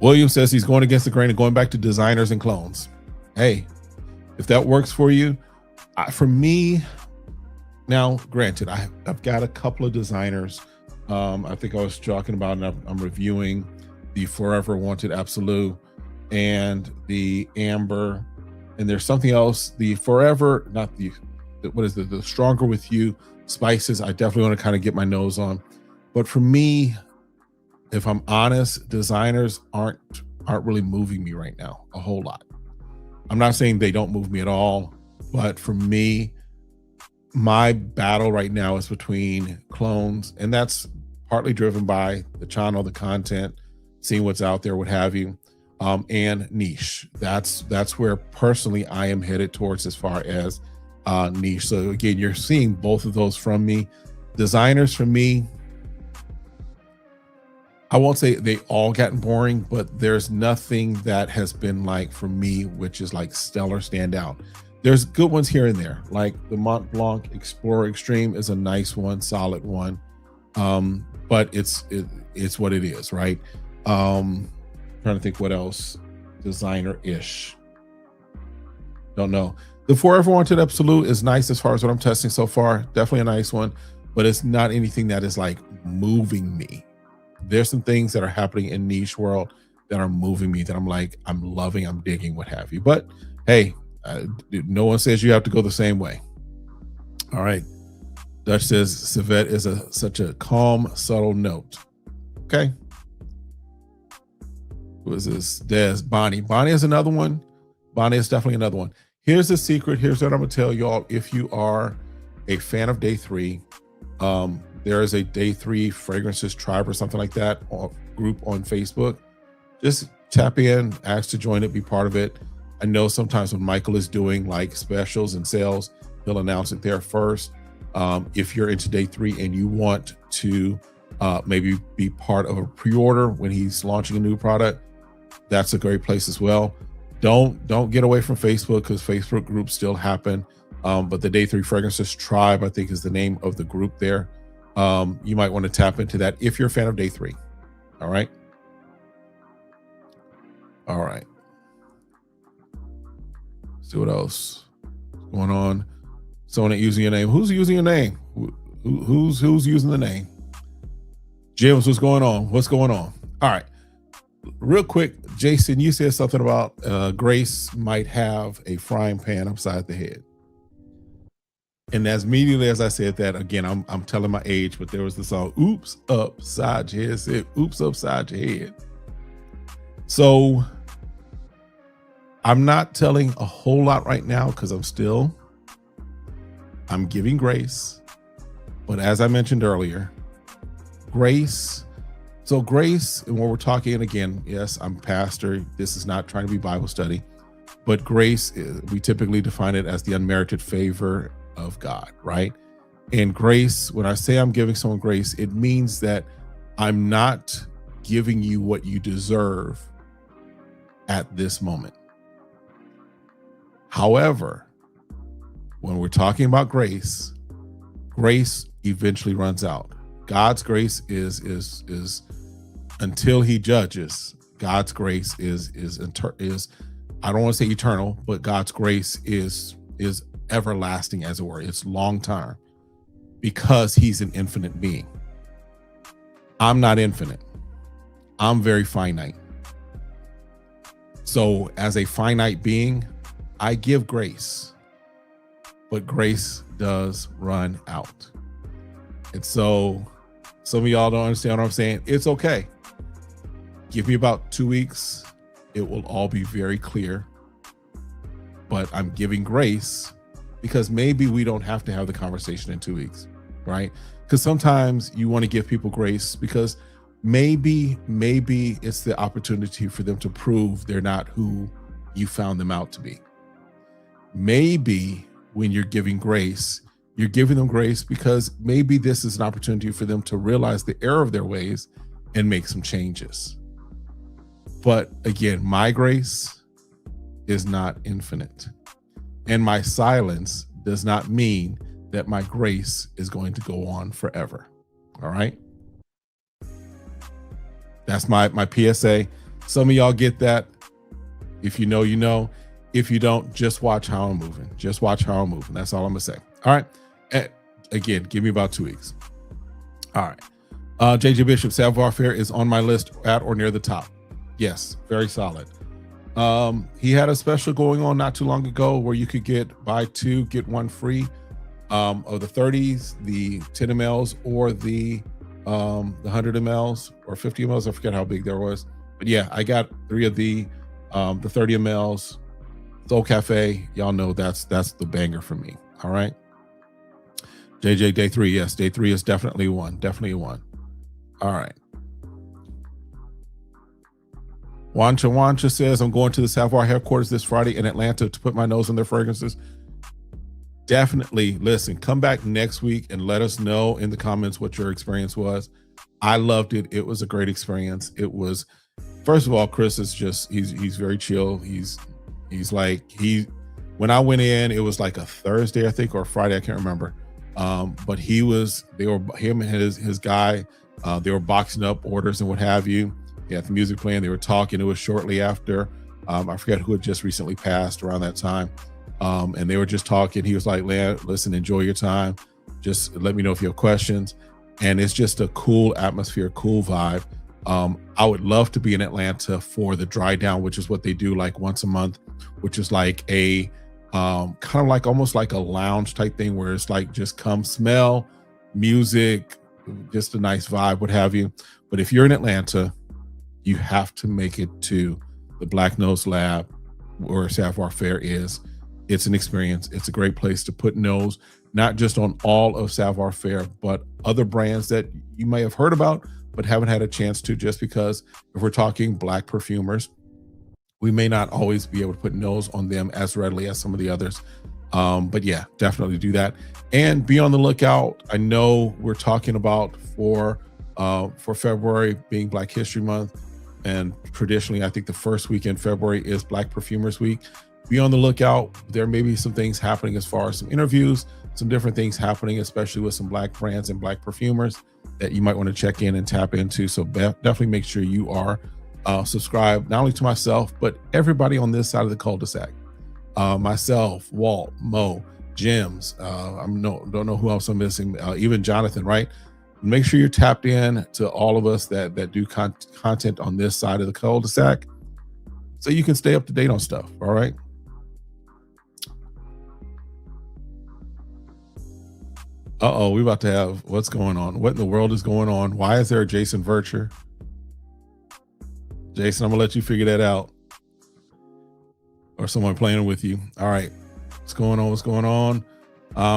William says he's going against the grain and going back to designers and clones. Hey, if that works for you, for me, now granted, I've got a couple of designers. I think I was talking about, and I'm reviewing the Forever Wanted Absolute and the Amber, and there's something else. The Forever, not the what is the Stronger With You spices. I definitely want to kind of get my nose on, but for me, if I'm honest, designers aren't really moving me right now a whole lot. I'm not saying they don't move me at all, but for me, my battle right now is between clones, and that's partly driven by the channel, the content, seeing what's out there, what have you, and niche. That's where personally I am headed towards as far as niche. So again, you're seeing both of those from me. Designers for me, I won't say they all gotten boring, but there's nothing that has been like for me, which is like stellar standout. There's good ones here and there, like the Mont Blanc Explorer Extreme is a nice one, solid one. But it's what it is, right? Trying to think what else designer-ish. Don't know. The Forever Wanted Absolute is nice as far as what I'm testing so far. Definitely a nice one, but it's not anything that is like moving me. There's some things that are happening in niche world that are moving me that I'm like, I'm loving, I'm digging, what have you. But hey, no one says you have to go the same way. All right. Dutch says civet is such a calm, subtle note. Okay. Who is this? Des. Bonnie. Bonnie is another one. Bonnie is definitely another one. Here's the secret. Here's what I'm going to tell y'all. If you are a fan of Day 3, there is a Day 3 Fragrances Tribe or something like that group on Facebook. Just tap in, ask to join it, be part of it. I know sometimes when Michael is doing like specials and sales, he'll announce it there first. If you're into Day 3 and you want to maybe be part of a pre-order when he's launching a new product, that's a great place as well. Don't get away from Facebook, because Facebook groups still happen. But the Day 3 Fragrances Tribe, I think, is the name of the group there. You might want to tap into that if you're a fan of Day 3. All right. All right. Let's see what else is going on. Someone ain't using your name. Who's using your name? Who's using the name? James, what's going on? What's going on? All right. Real quick, Jason, you said something about Grace might have a frying pan upside the head. And as immediately as I said that, again, I'm telling my age, but there was the song, Oops Upside Your Head. Said, Oops Upside Your Head. So I'm not telling a whole lot right now because I'm giving grace. But as I mentioned earlier, grace. So grace, and when we're talking, and again, yes, I'm pastor. This is not trying to be Bible study, but grace, we typically define it as the unmerited favor of God, right? And grace, when I say I'm giving someone grace, it means that I'm not giving you what you deserve at this moment. However, when we're talking about grace, grace eventually runs out. God's grace is until he judges. God's grace is I don't want to say eternal, but God's grace is everlasting, as it were. It's long term because he's an infinite being. I'm not infinite. I'm very finite. So as a finite being, I give grace, but grace does run out. And so some of y'all don't understand what I'm saying. It's okay. Give me about 2 weeks, It will all be very clear, but I'm giving grace because maybe we don't have to have the conversation in 2 weeks, right? Because sometimes you want to give people grace because maybe it's the opportunity for them to prove they're not who you found them out to be. Maybe when you're giving grace, you're giving them grace because maybe this is an opportunity for them to realize the error of their ways and make some changes. But again, my grace is not infinite. And my silence does not mean that my grace is going to go on forever. All right. That's my PSA. Some of y'all get that. If you know, you know. If you don't, just watch how I'm moving. Just watch how I'm moving. That's all I'm gonna say. All right. And again, give me about 2 weeks. All right. JJ Bishop, Savoir Faire is on my list at or near the top. Yes, very solid. He had a special going on not too long ago where you could buy 2, get 1 free of the 30s, the 10 mLs, or the 100 mLs or 50 mLs. I forget how big there was, but yeah, I got 3 of the 30 mLs. Soul Cafe, y'all know that's the banger for me. All right. JJ, day 3, yes, day 3 is definitely one. All right. Wancha says, I'm going to the Savoir headquarters this Friday in Atlanta to put my nose on their fragrances. Definitely, listen, come back next week and let us know in the comments what your experience was. I loved it. It was a great experience. It was, first of all, Chris is just, he's very chill. He's like, when I went in, it was like a Thursday, I think, or a Friday, I can't remember. But him and his guy, they were boxing up orders and what have you. He had the music playing, they were talking. It was shortly after, I forget who had just recently passed around that time. And they were just talking. He was like, listen, enjoy your time. Just let me know if you have questions. And it's just a cool atmosphere, cool vibe. I would love to be in Atlanta for the dry down, which is what they do like once a month, which is like a kind of like almost like a lounge type thing where it's like just come smell music, just a nice vibe, what have you. But if you're in Atlanta, you have to make it to the Black Nose Lab where Savoir Faire is. It's an experience. It's a great place to put nose, not just on all of Savoir Faire, but other brands that you may have heard about, but haven't had a chance to, just because if we're talking Black perfumers, we may not always be able to put nose on them as readily as some of the others. But yeah, definitely do that. And be on the lookout. I know we're talking about for February being Black History Month. And traditionally, I think the first week in February is Black Perfumers Week. Be on the lookout. There may be some things happening as far as some interviews, some different things happening, especially with some Black brands and Black perfumers that you might want to check in and tap into. So definitely make sure you are subscribed, not only to myself, but everybody on this side of the cul-de-sac. Myself, Walt, Mo, Jims, don't know who else I'm missing, even Jonathan, right? Make sure you're tapped in to all of us that do content on this side of the cul-de-sac so you can stay up to date on stuff, all right? Uh-oh, we about to have, what's going on? What in the world is going on? Why is there a Jason Vircher? Jason, I'm gonna let you figure that out. Or someone playing with you. All right, what's going on?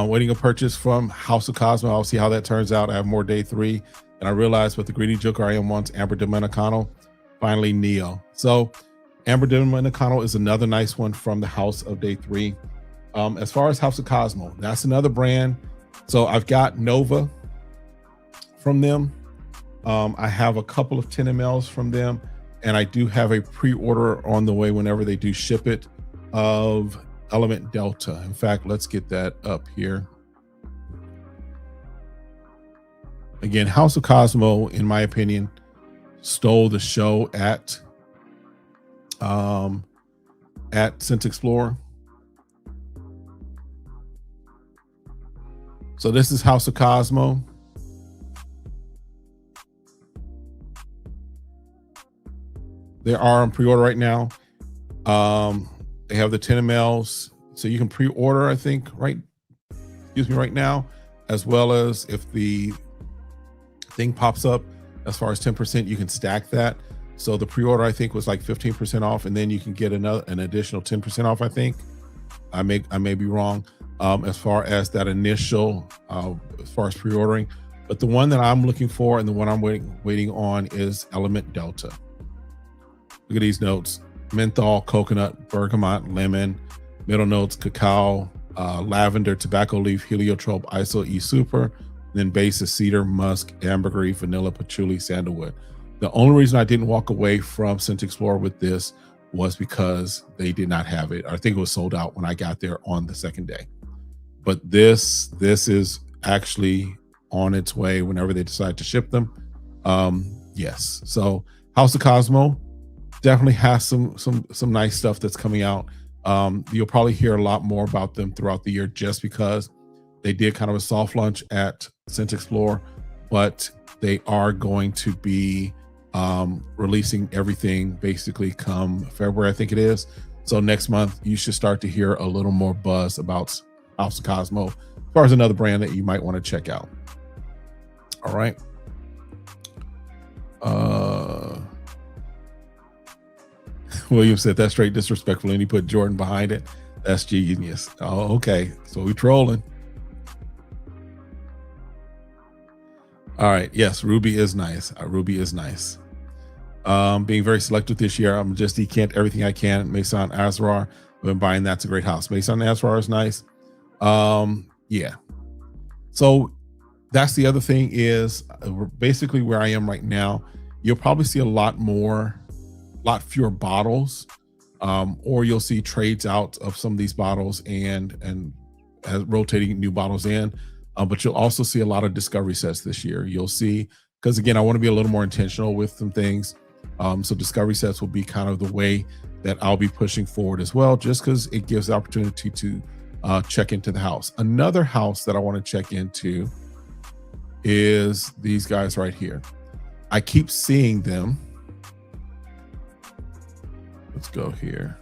Waiting a purchase from House of Cosmo. I'll see how that turns out. I have more day 3. And I realized with the greedy joker I am once, Amber Dominicano, finally Neo. So Amber Dominicano is another nice one from the House of day 3. As far as House of Cosmo, that's another brand. So I've got Nova from them. I have a couple of 10 mLs from them. And I do have a pre-order on the way whenever they do ship it of Element Delta. In fact, let's get that up here. Again, House of Cosmo, in my opinion, stole the show at Scent Explorer. So this is House of Cosmo. They are on pre-order right now. They have the 10 mLs, so you can pre-order, I think, right now, as well as if the thing pops up as far as 10%, you can stack that. So the pre-order, I think, was like 15% off, and then you can get an additional 10% off, I think. I may be wrong as far as that initial, as far as pre-ordering. But the one that I'm looking for and the one I'm waiting on is Element Delta. Look at these notes: menthol, coconut, bergamot, lemon. Middle notes: cacao, lavender, tobacco leaf, heliotrope, iso e super. Then base is cedar, musk, ambergris, vanilla, patchouli, sandalwood. The only reason I didn't walk away from Scent Explorer with this was because they did not have it. I think it was sold out when I got there on the second day. But this is actually on its way whenever they decide to ship them. Yes. So House of Cosmo definitely has some nice stuff that's coming out. You'll probably hear a lot more about them throughout the year, just because they did kind of a soft launch at Scent Explorer, but they are going to be releasing everything basically come February, I think it is. So next month you should start to hear a little more buzz about House of Cosmo as far as another brand that you might want to check out. All right. William said that's straight disrespectful, and he put Jordan behind it. That's genius. Oh, okay. So we trolling. All right. Yes, Ruby is nice. Ruby is nice. Being very selective this year. I'm just decant everything I can. Maison Azrar. I've been buying. That's a great house. Maison Azrar is nice. Yeah. So that's the other thing is basically where I am right now. You'll probably see a lot fewer bottles, or you'll see trades out of some of these bottles and rotating new bottles in. But you'll also see a lot of discovery sets this year. You'll see, because again, I want to be a little more intentional with some things. So discovery sets will be kind of the way that I'll be pushing forward as well, just because it gives the opportunity to check into the house. Another house that I want to check into is these guys right here. I keep seeing them. Let's go here.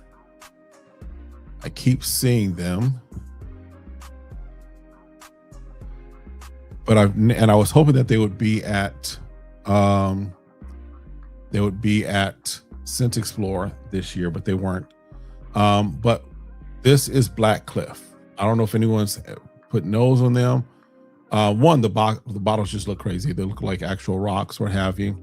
I keep seeing them. But I was hoping that they would be at Scent Explorer this year, but they weren't. But this is Black Cliff. I don't know if anyone's put nose on them. One, the bottles just look crazy. They look like actual rocks, what have you.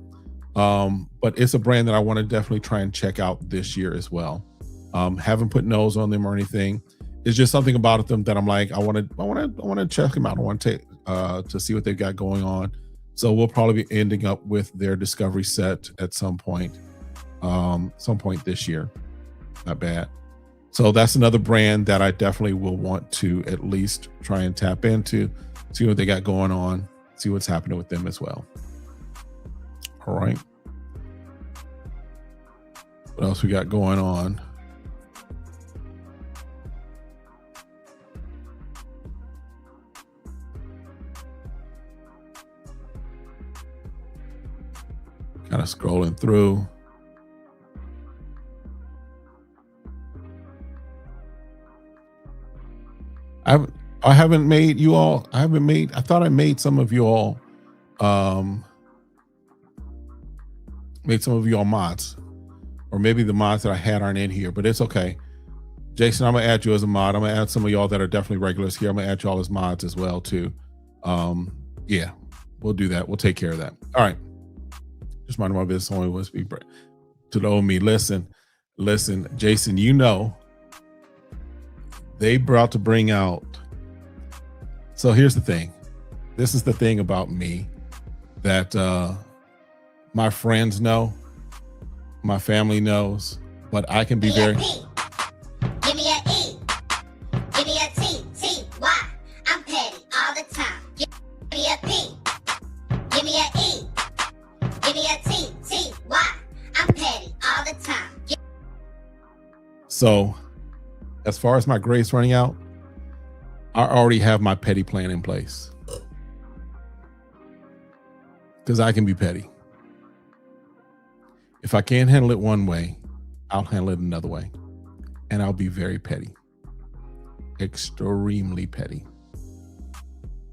But it's a brand that I want to definitely try and check out this year as well. Haven't put nose on them or anything. It's just something about them that I'm like, I want to check them out. I want to take to see what they've got going on. So we'll probably be ending up with their discovery set at some point this year. Not bad. So that's another brand that I definitely will want to at least try and tap into, see what they got going on, see what's happening with them as well. All right. What else we got going on? Kind of scrolling through. I haven't made you all. I thought I made some of you all. Made some of you all mods, or maybe the mods that I had aren't in here, but it's okay. Jason, I'm gonna add you as a mod. I'm gonna add some of y'all that are definitely regulars here. I'm gonna add y'all as mods as well too. Yeah, we'll do that. We'll take care of that. All right. Just minding my business. Only was be to the old me. Listen, Jason. You know they brought to bring out. So here's the thing. This is the thing about me that my friends know, my family knows, but I can be very. Give me an E. Give me a T. T. Y. I'm petty all the time. Give me a P. Give me an E. Give me a T. T. Y. I'm petty all the time. So, as far as my grace running out, I already have my petty plan in place. Because I can be petty. If I can't handle it one way, I'll handle it another way. And I'll be very petty. Extremely petty.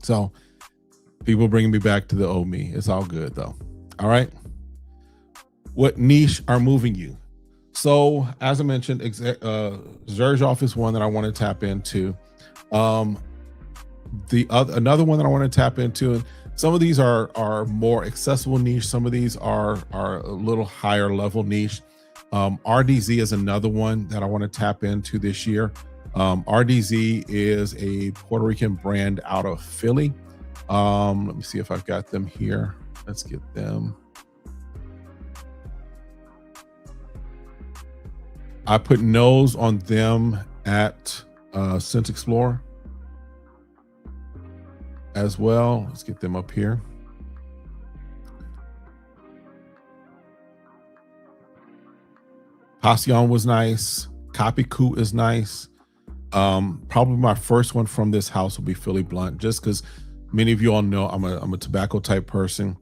So, people bringing me back to the old me. It's all good though. All right. What niche are moving you? So as I mentioned, Xerjoff is one that I want to tap into. Um, another one that I want to tap into, and some of these are more accessible niche. Some of these are a little higher level niche. RDZ is another one that I want to tap into this year. RDZ is a Puerto Rican brand out of Philly. Let me see if I've got them here. Let's get them. I put nose on them at Scent Explorer as well. Let's get them up here. Passion was nice. Copy is nice. Probably my first one from this house will be Philly Blunt, just because many of you all know I'm a tobacco type person.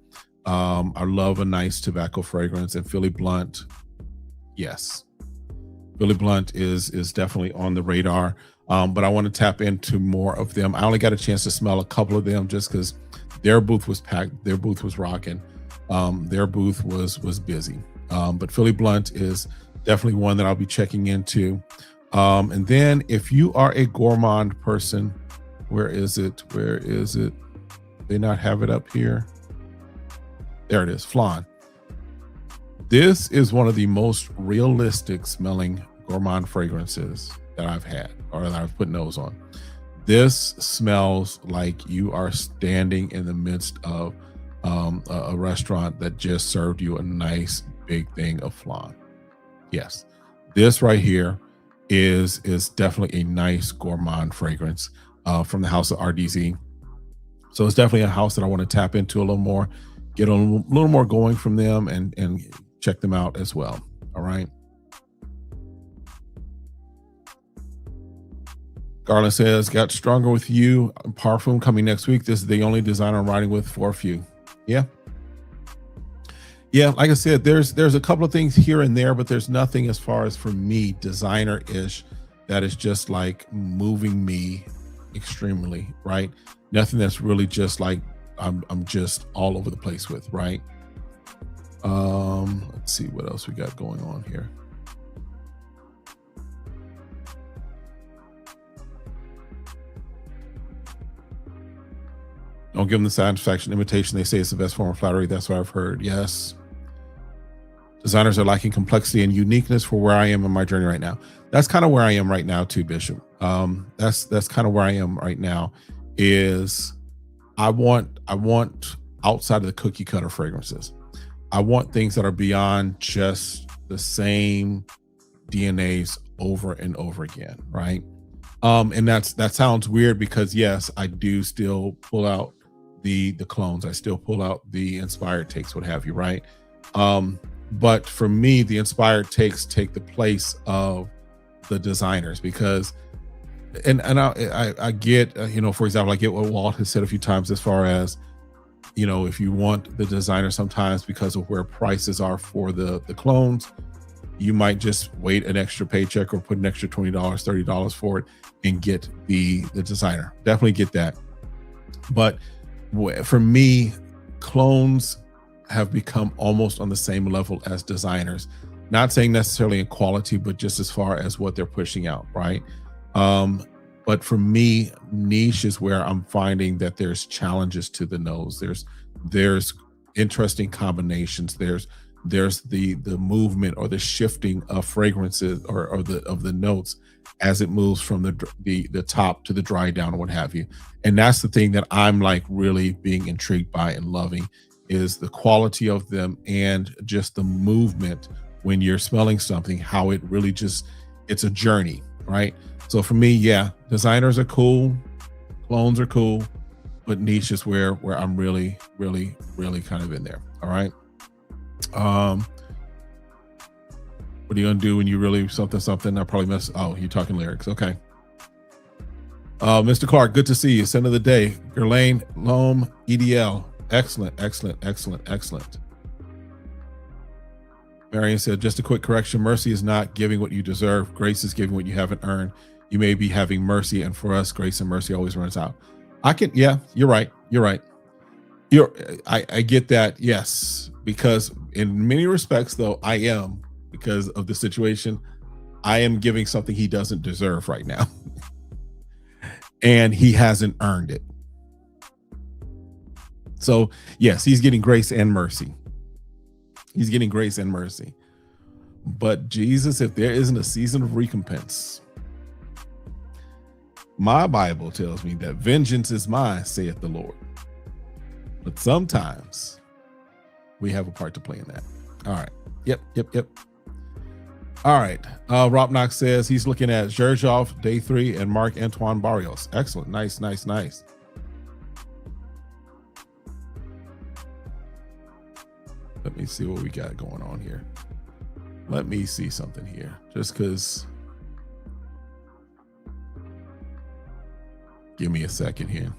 I love a nice tobacco fragrance, and Philly Blunt, yes. Philly Blunt is definitely on the radar, but I want to tap into more of them. I only got a chance to smell a couple of them just because their booth was packed, their booth was rocking, their booth was busy. But Philly Blunt is definitely one that I'll be checking into. And then if you are a gourmand person, where is it? Where is it? They not have it up here. There it is, Flan. This is one of the most realistic smelling gourmand fragrances that I've had, or that I've put nose on. This smells like you are standing in the midst of a restaurant that just served you a nice big thing of flan. Yes, this right here is definitely a nice gourmand fragrance from the house of RDZ. So it's definitely a house that I want to tap into a little more, get a little more going from them, and check them out as well. All right. Garland says, got stronger with you. Parfum coming next week. This is the only designer I'm riding with for a few. Yeah. Yeah, like I said, there's a couple of things here and there, but there's nothing as far as for me designer-ish that is just like moving me extremely, right? Nothing that's really just like I'm just all over the place with, right? Let's see what else we got going on here. Don't give them the satisfaction imitation. They say it's the best form of flattery. That's what I've heard. Yes. Designers are lacking complexity and uniqueness for where I am in my journey right now. That's kind of where I am right now too, Bishop. That's kind of where I am right now. Is I want outside of the cookie cutter fragrances. I want things that are beyond just the same DNAs over and over again, right? And that sounds weird because yes, I do still pull out the clones. I still pull out the inspired takes, what have you, right? But for me, the inspired takes take the place of the designers because, and I get, for example, I get what Walt has said a few times as far as, if you want the designer sometimes because of where prices are for the clones, you might just wait an extra paycheck or put an extra $20, $30 for it and get the designer. Definitely get that. But for me, clones have become almost on the same level as designers. Not saying necessarily in quality, but just as far as what they're pushing out, right? But for me, niche is where I'm finding that there's challenges to the nose. There's interesting combinations. There's the movement or the shifting of fragrances or of the notes as it moves from the top to the dry down or what have you. And that's the thing that I'm like really being intrigued by and loving is the quality of them and just the movement when you're smelling something, how it really it's a journey, right? So for me, yeah, designers are cool, clones are cool, but niche is where I'm really, really, really kind of in there. All right. What are you gonna do when you really something? I probably miss. Oh, you're talking lyrics. Okay. Mr. Clark, good to see you. Scent of the day, Guerlain, Loam, EDL. Excellent. Marion said, just a quick correction. Mercy is not giving what you deserve. Grace is giving what you haven't earned. You may be having mercy, and for us, grace and mercy always runs out. Yeah, you're right. I get that. Yes, because in many respects, though, I am, because of the situation, I am giving something he doesn't deserve right now. And he hasn't earned it. So, yes, he's getting grace and mercy. He's getting grace and mercy. But Jesus, if there isn't a season of recompense, my Bible tells me that vengeance is mine, saith the Lord. But sometimes we have a part to play in that. All right. Yep. All right. Rob Knox says he's looking at Zherzhov, Day 3, and Marc-Antoine Barrios. Excellent. Nice. Let me see what we got going on here. Let me see something here, just because. Give me a second here.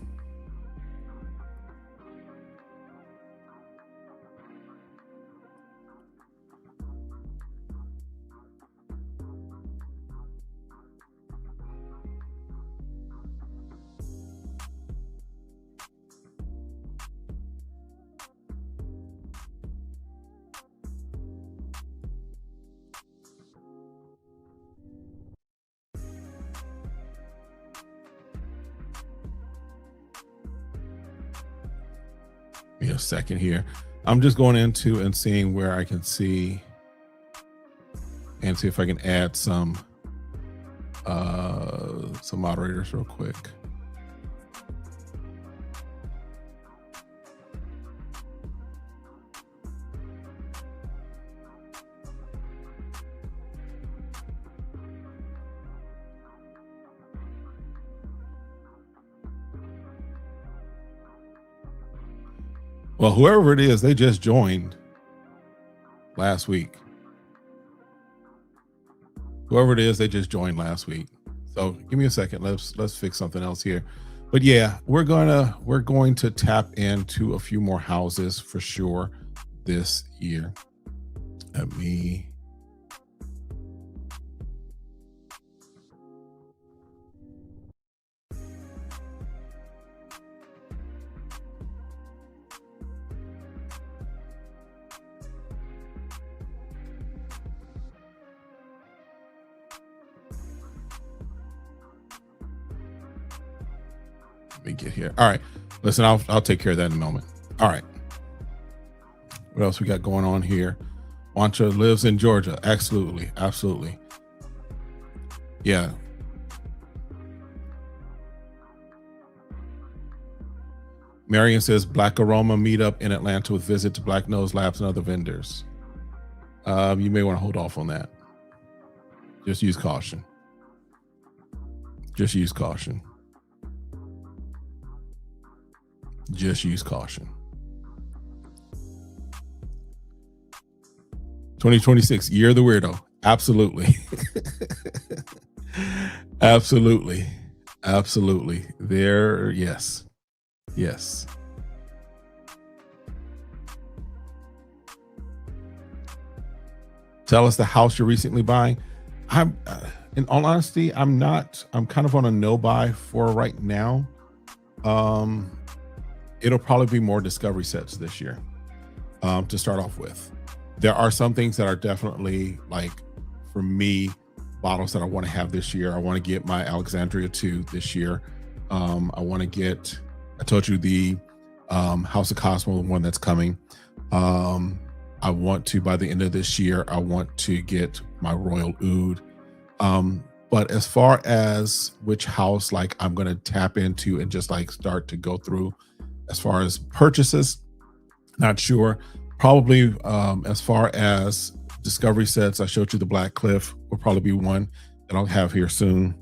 Give me a second here. I'm just going into and seeing where I can see and see if I can add some moderators real quick. Well, whoever it is, they just joined last week. Whoever it is, they just joined last week. So give me a second. Let's fix something else here. But yeah, we're going to tap into a few more houses for sure this year. Let me get here. All right, listen, I'll take care of that in a moment. All right, what else we got going on here? Wancha lives in Georgia. Absolutely. Yeah. Marion says Black Aroma meetup in Atlanta with visit to Black Nose Labs and other vendors. You may want to hold off on that. Just use caution. Just use caution. 2026, year of the weirdo. Absolutely. Absolutely. There, yes. Tell us the house you're recently buying. In all honesty, I'm kind of on a no buy for right now. It'll probably be more discovery sets this year to start off with. There are some things that are definitely, like, for me, bottles that I want to have this year. I want to get my Alexandria 2 this year. I want to get, I told you, the House of Cosmo, the one that's coming. I want to, by the end of this year, I want to get my Royal Oud. But as far as which house, like, I'm going to tap into and just like start to go through as far as purchases, not sure. Probably as far as discovery sets, I showed you the Black Cliff will probably be one that I'll have here soon.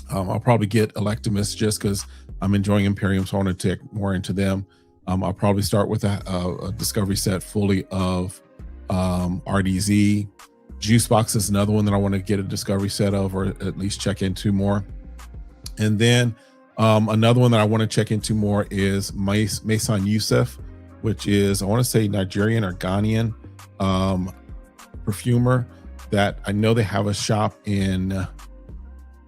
I'll probably get Electimus just because I'm enjoying Imperium, so I want to take more into them. I'll probably start with a discovery set fully of RDZ. Juice Box is another one that I want to get a discovery set of, or at least check into more. And then another one that I want to check into more is Mason Youssef, which is, I want to say, Nigerian or Ghanaian perfumer that I know they have a shop in,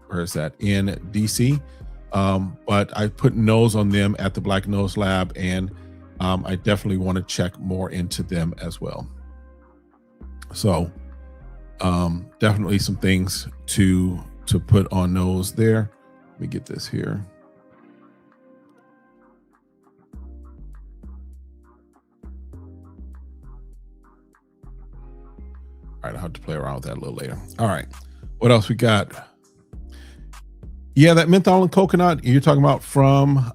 where is that? In DC. But I put nose on them at the Black Nose Lab, and I definitely want to check more into them as well. So definitely some things to put on those there. Let me get this here. All right, I'll have to play around with that a little later. All right, what else we got? Yeah, that menthol and coconut you're talking about from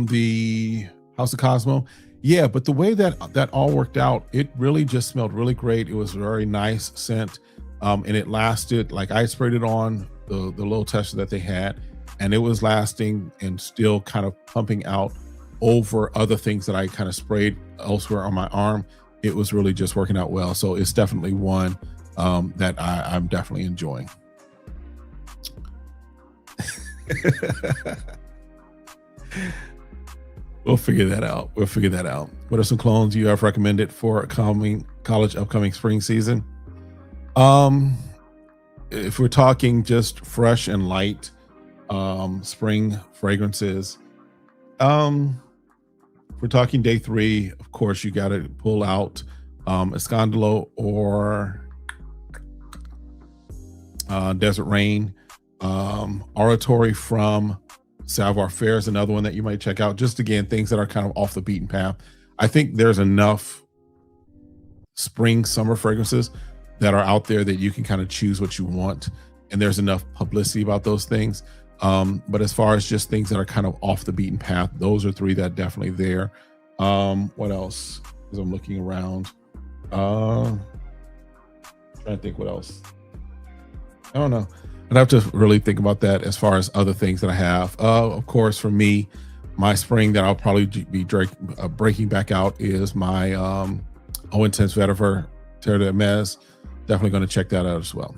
the House of Cosmo. Yeah, but the way that all worked out, it really just smelled really great. It was a very nice scent, and it lasted. Like I sprayed it on the little tester that they had, and it was lasting and still kind of pumping out over other things that I kind of sprayed elsewhere on my arm. It was really just working out well. So it's definitely one that I'm definitely enjoying. We'll figure that out. What are some clones you have recommended for college upcoming spring season? If we're talking just fresh and light spring fragrances, if we're talking day 3, of course you got to pull out Escandalo or Desert Rain. Oratory from Savoir Faire is another one that you might check out. Just again, things that are kind of off the beaten path. I think there's enough spring, summer fragrances that are out there that you can kind of choose what you want, and there's enough publicity about those things. But as far as just things that are kind of off the beaten path, those are 3 that definitely there. What else? As I'm looking around, trying to think what else. I don't know. I'd have to really think about that as far as other things that I have. Of course, for me, my spring that I'll probably be breaking back out is my Eau Intense Vetiver Terre de Mes. Definitely going to check that out as well.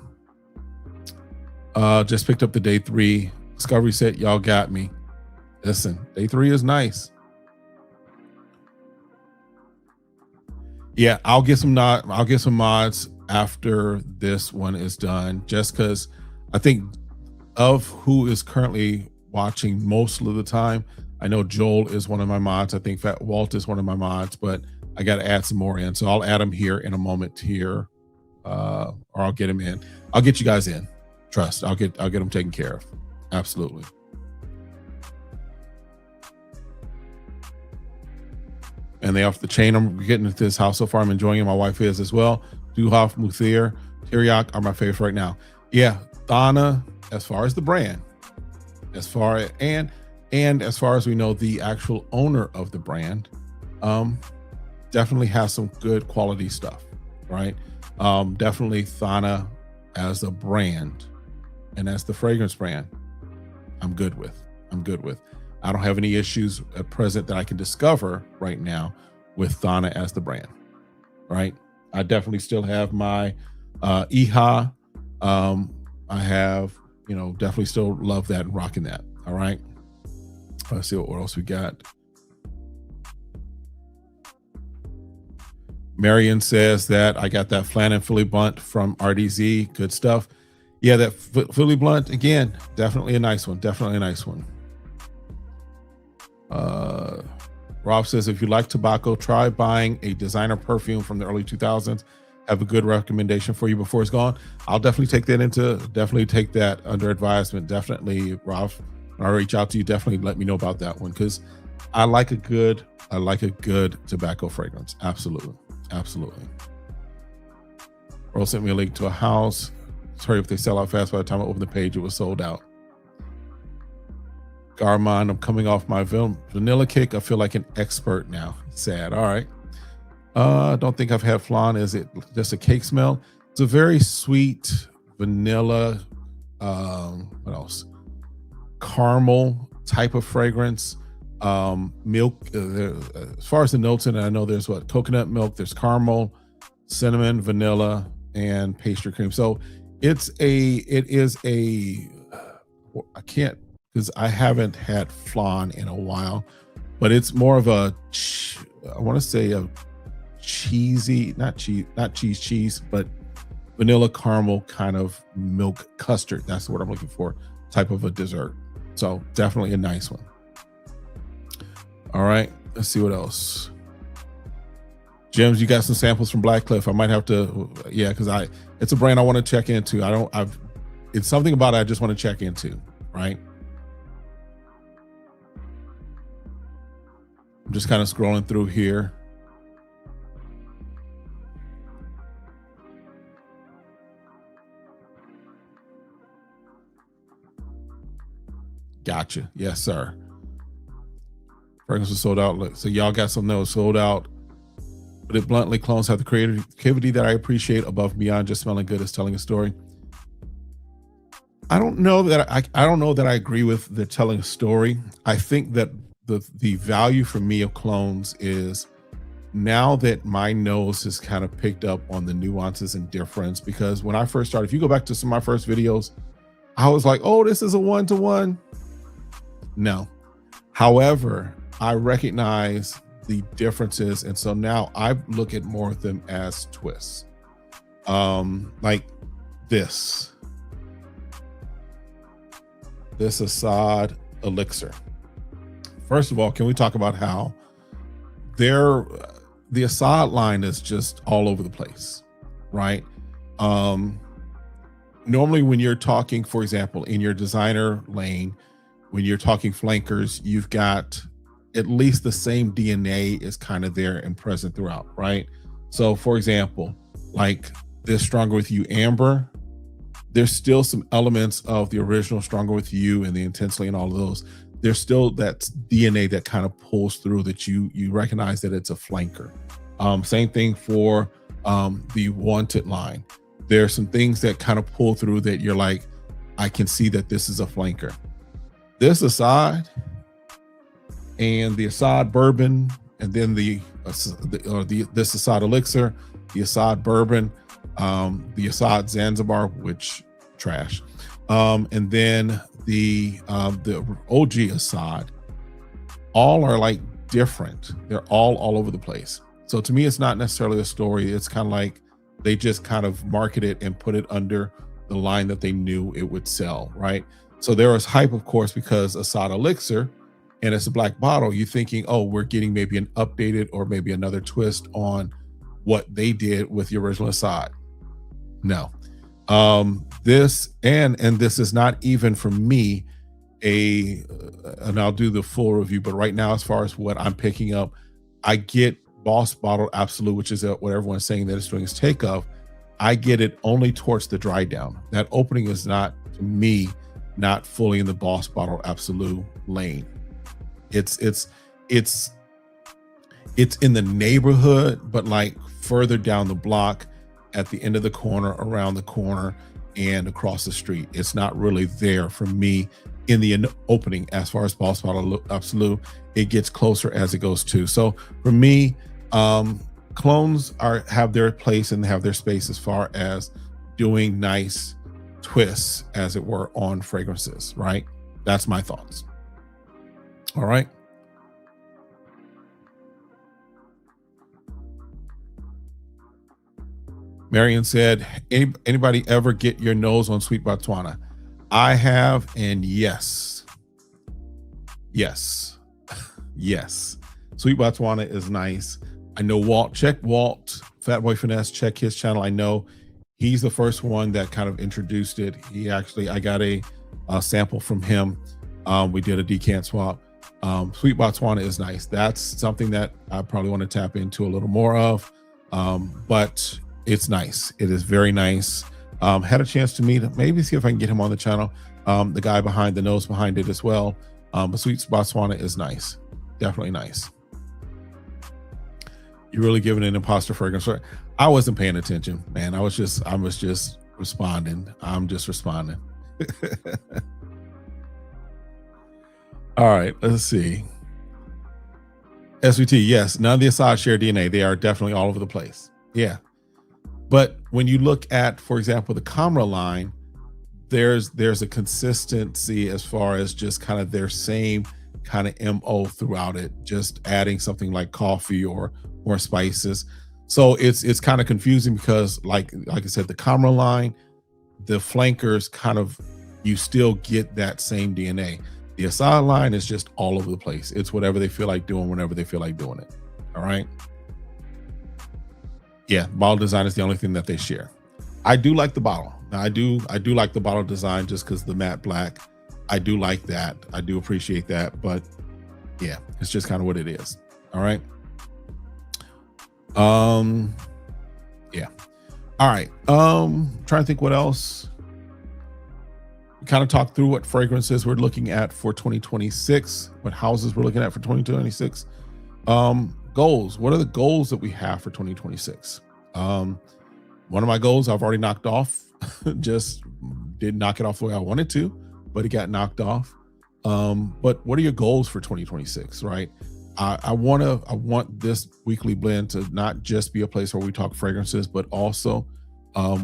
Just picked up the day 3 Discovery set. Y'all got me. Listen, day 3 is nice. Yeah, I'll get some mods after this one is done, just because I think of who is currently watching most of the time, I know Joel is one of my mods. I think Fat Walt is one of my mods, but I got to add some more in. So I'll add them here in a moment here, or I'll get them in. I'll get you guys in. Trust. I'll get them taken care of. Absolutely. And they off the chain. I'm getting into this house so far. I'm enjoying it. My wife is as well. Duhoff, Muthier, Teriak are my favorites right now. Yeah, Thana, as far as the brand, as far as we know, the actual owner of the brand, definitely has some good quality stuff, right? Definitely Thana as a brand and as the fragrance brand, I'm good with. I don't have any issues at present that I can discover right now with Thana as the brand, right? I definitely still have my IHA. I have, definitely still love that and rocking that. All right. Let's see what else we got. Marion says that I got that Flannan Philly Blunt from RDZ. Good stuff. Yeah, that Philly Blunt, again, definitely a nice one. Rob says, if you like tobacco, try buying a designer perfume from the early 2000s. Have a good recommendation for you before it's gone. I'll definitely take that under advisement. Definitely, Rob, when I reach out to you, definitely let me know about that one, because I like a good tobacco fragrance. Absolutely. Earl sent me a link to a house. Sorry if they sell out fast. By the time I opened the page, it was sold out. Garmon, I'm coming off my vanilla kick. I feel like an expert now. Sad. All right. Don't think I've had flan. Is it just a cake smell? It's a very sweet vanilla, what else? Caramel type of fragrance. Milk, as far as the notes in it, I know there's coconut milk, there's caramel, cinnamon, vanilla, and pastry cream. So it is a, I can't, because I haven't had flan in a while, but it's more of a, I want to say a cheesy, not cheese, but vanilla caramel kind of milk custard. That's the word I'm looking for, type of a dessert. So definitely a nice one. All right, let's see what else. Gems, you got some samples from Blackcliff. I might have to, yeah, because it's a brand I want to check into. It's something about it I just want to check into, right? I'm just kind of scrolling through here. Gotcha. Yes, sir. Fragrance was sold out. So y'all got some notes sold out. But it bluntly, clones have the creativity that I appreciate above and beyond just smelling good as telling a story. I don't know that I agree with the telling a story. I think that the value for me of clones is now that my nose has kind of picked up on the nuances and difference, because when I first started, if you go back to some of my first videos, I was like, oh, this is a one-to-one. No. However, I recognize the differences. And so now I look at more of them as twists. Like this Assad elixir. First of all, can we talk about how the Assad line is just all over the place, right? Normally when you're talking, for example, in your designer lane, when you're talking flankers, you've got at least the same DNA is kind of there and present throughout, right? So for example, like this Stronger With You Amber, there's still some elements of the original Stronger With You and the Intensely and all of those. There's still that DNA that kind of pulls through, that you recognize that it's a flanker. Same thing for the Wanted line. There's some things that kind of pull through that you're like, I can see that this is a flanker. This Assad and the Assad bourbon, and then this Assad elixir, the Assad bourbon, the Assad Zanzibar, which trash, and then the OG Assad, all are like different. They're all over the place. So to me, it's not necessarily a story. It's kind of like they just kind of market it and put it under the line that they knew it would sell, right? So there was hype, of course, because Assad elixir, and it's a black bottle, you're thinking, oh, we're getting maybe an updated or maybe another twist on what they did with the original Assad. No. This is not even for me and I'll do the full review, but right now, as far as what I'm picking up, I get Boss Bottle Absolute, which is what everyone's saying that it's doing its take of. I get it only towards the dry down. That opening is not, to me, not fully in the Boss Bottle Absolute lane. It's in the neighborhood, but like further down the block, at the end of the corner, around the corner, and across the street. It's not really there for me in the opening. As far as Boss Bottle Absolute, it gets closer as it goes too. So for me, clones have their place and have their space as far as doing nice twists, as it were, on fragrances, right? That's my thoughts. All right. Marion said, anybody ever get your nose on Sweet Botswana? I have, and yes. Yes. Sweet Botswana is nice. I know Walt, Fatboy Finesse, check his channel. I know he's the first one that kind of introduced it. I got a sample from him. We did a decant swap. Sweet Botswana is nice. That's something that I probably want to tap into a little more of. But it's nice. It is very nice. Had a chance to meet him, maybe see if I can get him on the channel. The guy behind the nose behind it as well. But Sweet Botswana is nice. Definitely nice. You're really giving an imposter fragrance. I wasn't paying attention, man. I was just responding. I'm just responding. All right, let's see. SVT, yes, none of the Assad share DNA. They are definitely all over the place. Yeah. But when you look at, for example, the Kamra line, there's a consistency as far as just kind of their same kind of MO throughout it, just adding something like coffee or more spices. So it's kind of confusing because like I said, the Kamra line, the flankers kind of, you still get that same DNA. The Assad line is just all over the place. It's whatever they feel like doing whenever they feel like doing it. All right. Yeah, bottle design is the only thing that they share. I do like the bottle. Now, I do like the bottle design just because the matte black. I do like that. I do appreciate that. But yeah, it's just kind of what it is. All right. Yeah. All right. Trying to think what else. We kind of talked through what fragrances we're looking at for 2026, what houses we're looking at for 2026. Goals. What are the goals that we have for 2026? One of my goals I've already knocked off. Just didn't knock it off the way I wanted to, but it got knocked off. But what are your goals for 2026, right? I want this weekly blend to not just be a place where we talk fragrances, but also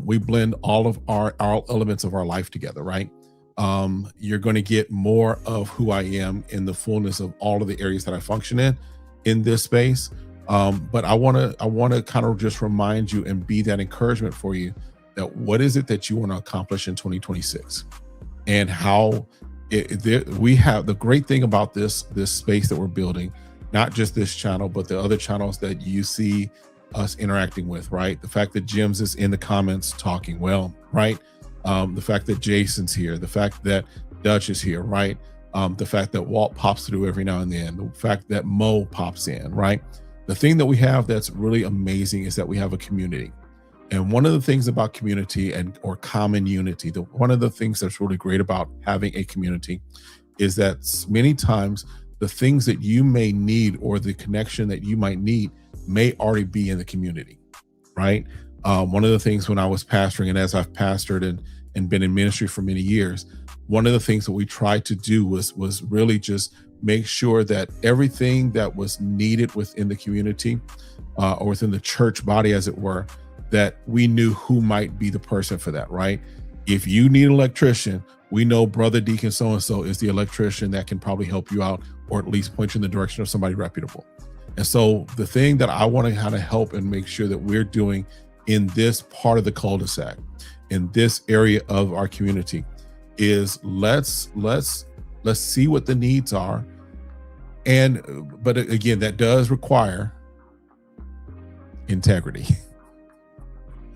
we blend all of our elements of our life together, right? You're going to get more of who I am in the fullness of all of the areas that I function in this space. But I want to kind of just remind you and be that encouragement for you that what is it that you want to accomplish in 2026, and how we have the great thing about this space that we're building, not just this channel, but the other channels that you see us interacting with, right? The fact that Jim's is in the comments talking well, right? The fact that Jason's here, the fact that Dutch is here, right? The fact that Walt pops through every now and then, the fact that Mo pops in, right? The thing that we have that's really amazing is that we have a community. And one of the things about community or common unity, one of the things that's really great about having a community is that many times the things that you may need or the connection that you might need may already be in the community, right? One of the things when I was pastoring, and as I've pastored and been in ministry for many years, one of the things that we tried to do was really just make sure that everything that was needed within the community or within the church body, as it were, that we knew who might be the person for that, right? If you need an electrician, we know Brother Deacon so-and-so is the electrician that can probably help you out, or at least point you in the direction of somebody reputable. And so the thing that I want to kind of help and make sure that we're doing in this part of the cul-de-sac, in this area of our community, is let's see what the needs are. But again, that does require integrity.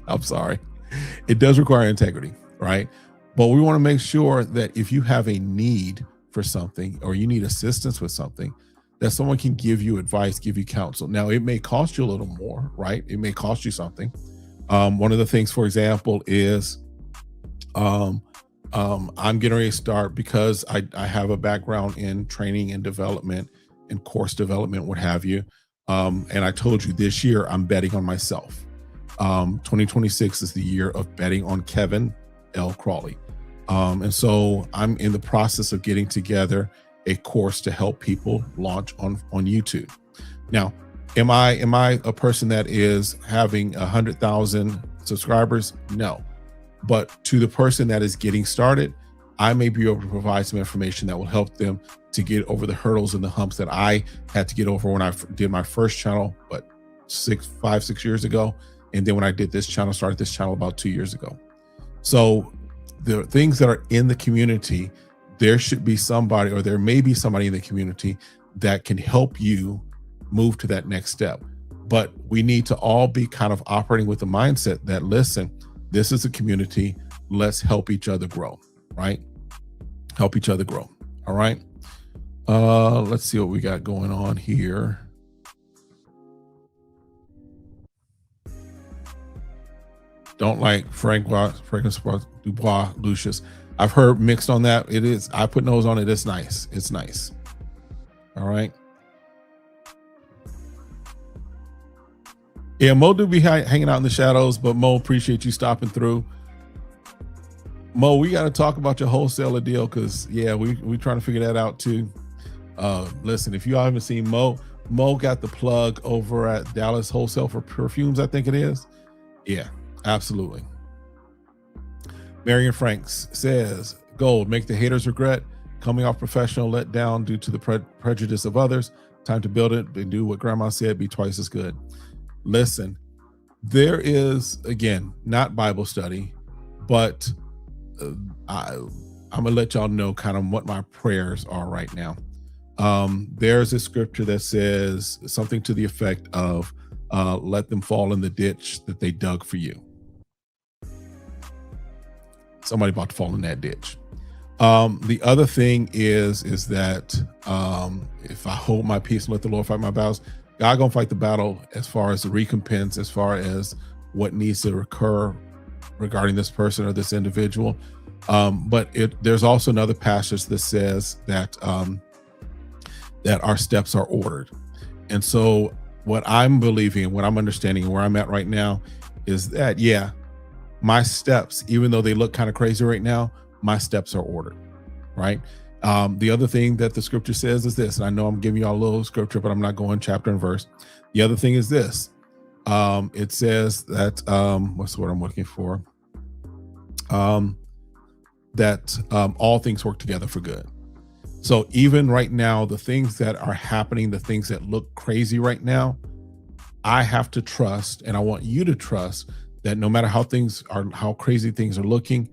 I'm sorry. It does require integrity, right? But we want to make sure that if you have a need for something or you need assistance with something, that someone can give you advice, give you counsel. Now, it may cost you a little more, right? It may cost you something. One of the things, for example, is I'm getting ready to start, because I have a background in training and development and course development, what have you. And I told you this year I'm betting on myself. 2026 is the year of betting on Kevin L. Crawley. And so I'm in the process of getting together a course to help people launch on YouTube. Now, am I a person that is having 100,000 subscribers? No. But to the person that is getting started, I may be able to provide some information that will help them to get over the hurdles and the humps that I had to get over when I did my first channel, 5-6 years ago. And then when I did this channel, started this channel about 2 years ago. So the things that are in the community, there should be somebody, or there may be somebody in the community that can help you move to that next step. But we need to all be kind of operating with the mindset that, listen, this is a community. Let's help each other grow, right? Help each other grow. All right. Let's see what we got going on here. Don't like Fragrance Dubois Lucius. I've heard mixed on that. It is. I put nose on it. It's nice. It's nice. All right. Yeah, Mo do be hanging out in the shadows, but Mo, appreciate you stopping through. Mo, we got to talk about your wholesaler deal, because yeah, we trying to figure that out too. Listen, if you haven't seen Mo got the plug over at Dallas Wholesale for Perfumes, I think it is. Yeah, absolutely. Marion Franks says, gold, make the haters regret, coming off professional letdown due to the prejudice of others. Time to build it and do what grandma said, be twice as good. Listen, there is, again, not Bible study, but I'm gonna let y'all know kind of what my prayers are right now. There's a scripture that says something to the effect of, let them fall in the ditch that they dug for you. Somebody about to fall in that ditch. The other thing is that if I hold my peace and let the Lord fight my battles, God gonna fight the battle as far as the recompense, as far as what needs to occur regarding this person or this individual. But there's also another passage that says that that our steps are ordered. And so what I'm believing, what I'm understanding, and where I'm at right now is that, yeah, my steps, even though they look kind of crazy right now, my steps are ordered, right? The other thing that the scripture says is this, and I know I'm giving you all a little scripture, but I'm not going chapter and verse. The other thing is this. It says that, what's the word I'm looking for? That all things work together for good. So even right now, the things that are happening, the things that look crazy right now, I have to trust, and I want you to trust that no matter how things are, how crazy things are looking,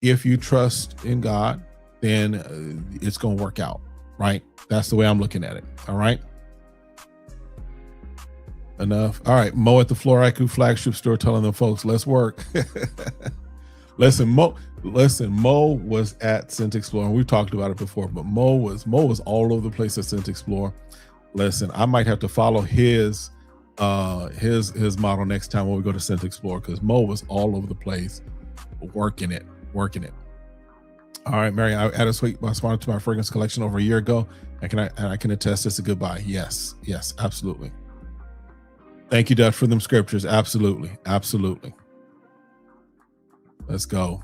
if you trust in God, then it's going to work out, right? That's the way I'm looking at it. All right. Enough. All right. Mo at the Floor IQ flagship store telling them folks, let's work. Listen, Mo was at Scent Explorer, and we've talked about it before, but Mo was all over the place at Scent Explorer. Listen, I might have to follow his model next time when we go to Scent Explorer, because Mo was all over the place working it. All right, Mary, I added sweet sponsor to my fragrance collection over a year ago. I can attest it's a goodbye. Yes, absolutely. Thank you, Dutch, for them scriptures. Absolutely. Let's go.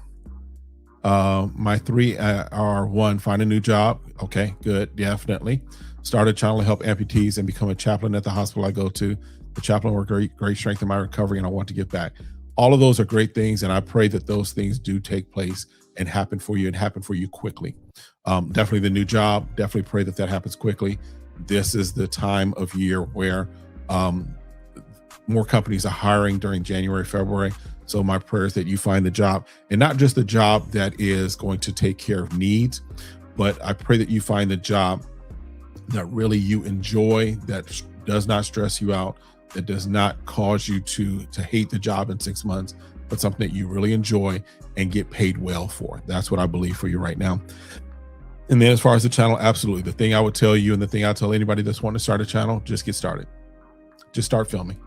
My 3 are: 1, find a new job. Okay, good, definitely. Start a channel to help amputees and become a chaplain at the hospital I go to. The chaplain worked great strength in my recovery, and I want to give back. All of those are great things, and I pray that those things do take place and happen for you, and happen for you quickly. Definitely the new job. Definitely pray that happens quickly. This is the time of year where more companies are hiring during January, February. So my prayer is that you find the job, and not just the job that is going to take care of needs, but I pray that you find the job that really you enjoy, that does not stress you out, that does not cause you to hate the job in 6 months, but something that you really enjoy and get paid well for. That's what I believe for you right now. And then as far as the channel, absolutely. The thing I would tell you, and the thing I tell anybody that's wanting to start a channel, just get started. Just start filming.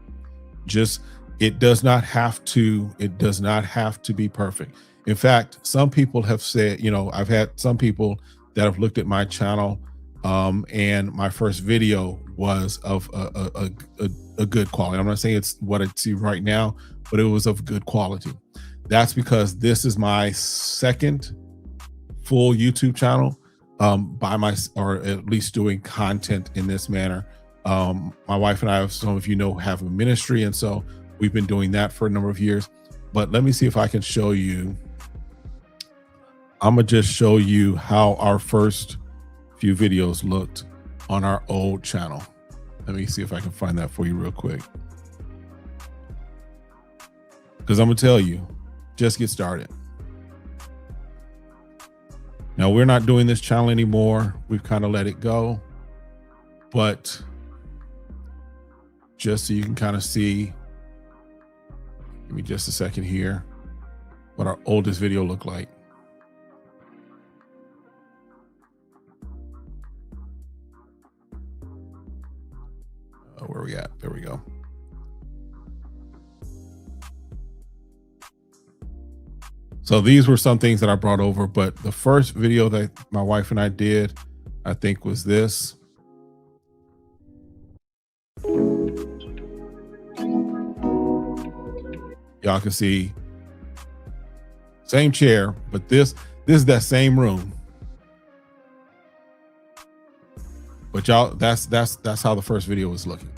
It does not have to be perfect. In fact, some people have said, I've had some people that have looked at my channel, and my first video was of a good quality. I'm not saying it's what I see right now, but it was of good quality. That's because this is my second full YouTube channel, or at least doing content in this manner. My wife and I, as some of you know, have a ministry, and so we've been doing that for a number of years. But let me see if I can show you. I'm gonna just show you how our first few videos looked on our old channel. Let me see if I can find that for you real quick, because I'm gonna tell you, just get started. Now, we're not doing this channel anymore. We've kind of let it go, but just so you can kind of see, give me just a second here, what our oldest video looked like. Where are we at? There we go. So these were some things that I brought over, but the first video that my wife and I did, I think, was this. Y'all can see same chair, but this is that same room. But y'all, that's how the first video was looking.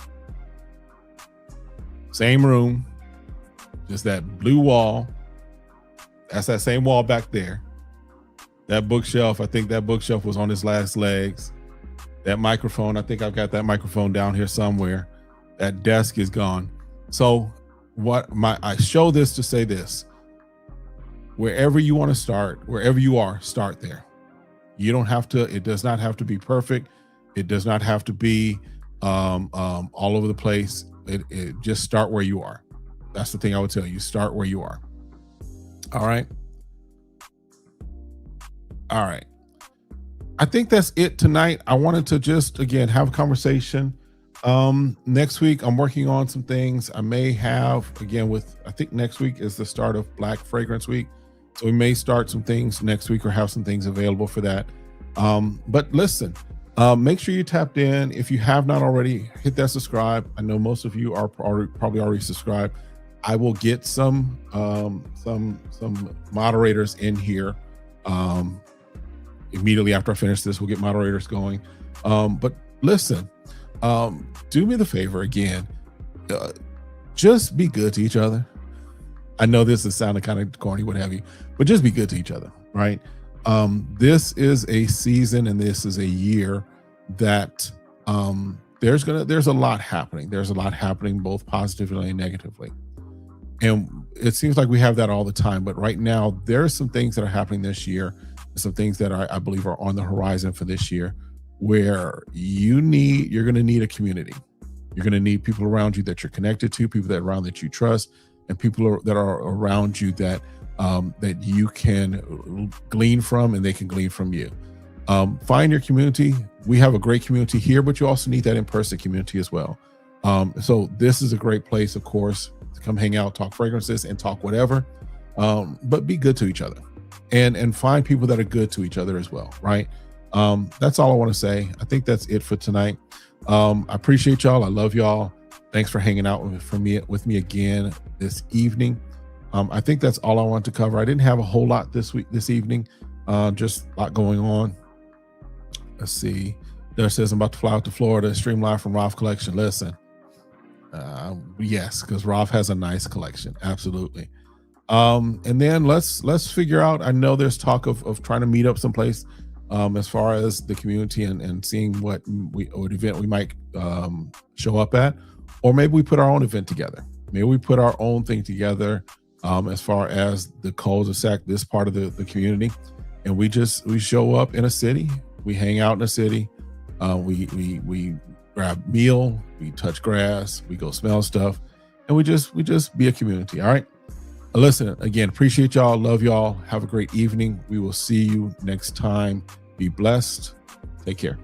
Same room, just that blue wall. That's that same wall back there. That bookshelf, I think that bookshelf was on its last legs. That microphone, I think I've got that microphone down here somewhere. That desk is gone. So I show this to say this: wherever you want to start, wherever you are, start there. You don't have to, it does not have to be perfect. It does not have to be all over the place. It just start where you are. That's the thing I would tell you. Start where you are. All right. All right. I think that's it tonight. I wanted to just, again, have a conversation. Next week, I'm working on some things. I may have, again, I think next week is the start of Black Fragrance Week. So we may start some things next week or have some things available for that. But listen, make sure you tapped in. If you have not already, hit that subscribe. I know most of you are probably already subscribed. I will get some moderators in here. Immediately after I finish this, we'll get moderators going. But listen, do me the favor again, just be good to each other. I know this is sounding kind of corny, what have you, but just be good to each other, right? This is a season and this is a year that there's a lot happening. There's a lot happening both positively and negatively. And it seems like we have that all the time, but right now there are some things that are happening this year, some things that I believe are on the horizon for this year, where you're going to need a community. You're going to need people around you that you're connected to, people that you trust, and people that are around you that you can glean from and they can glean from you. Find your community. We have a great community here, but you also need that in-person community as well. So this is a great place, of course, to come hang out, talk fragrances and talk whatever, but be good to each other and find people that are good to each other as well, right? That's all I want to say. I think that's it for tonight. I appreciate y'all. I love y'all. Thanks for hanging out with me again this evening. I think that's all I want to cover. I didn't have a whole lot this evening, just a lot going on. Let's see. There says I'm about to fly out to Florida, stream live from Rolf Collection. Listen, yes, because Rolf has a nice collection. Absolutely. And then let's figure out. I know there's talk of trying to meet up someplace as far as the community and seeing what event we might show up at, or maybe we put our own event together. Maybe we put our own thing together as far as the cul-de-sac, this part of the community, and we show up in a city. We hang out in a city. We grab meal. We touch grass. We go smell stuff, and we just be a community. All right. Listen, again, appreciate y'all. Love y'all. Have a great evening. We will see you next time. Be blessed. Take care.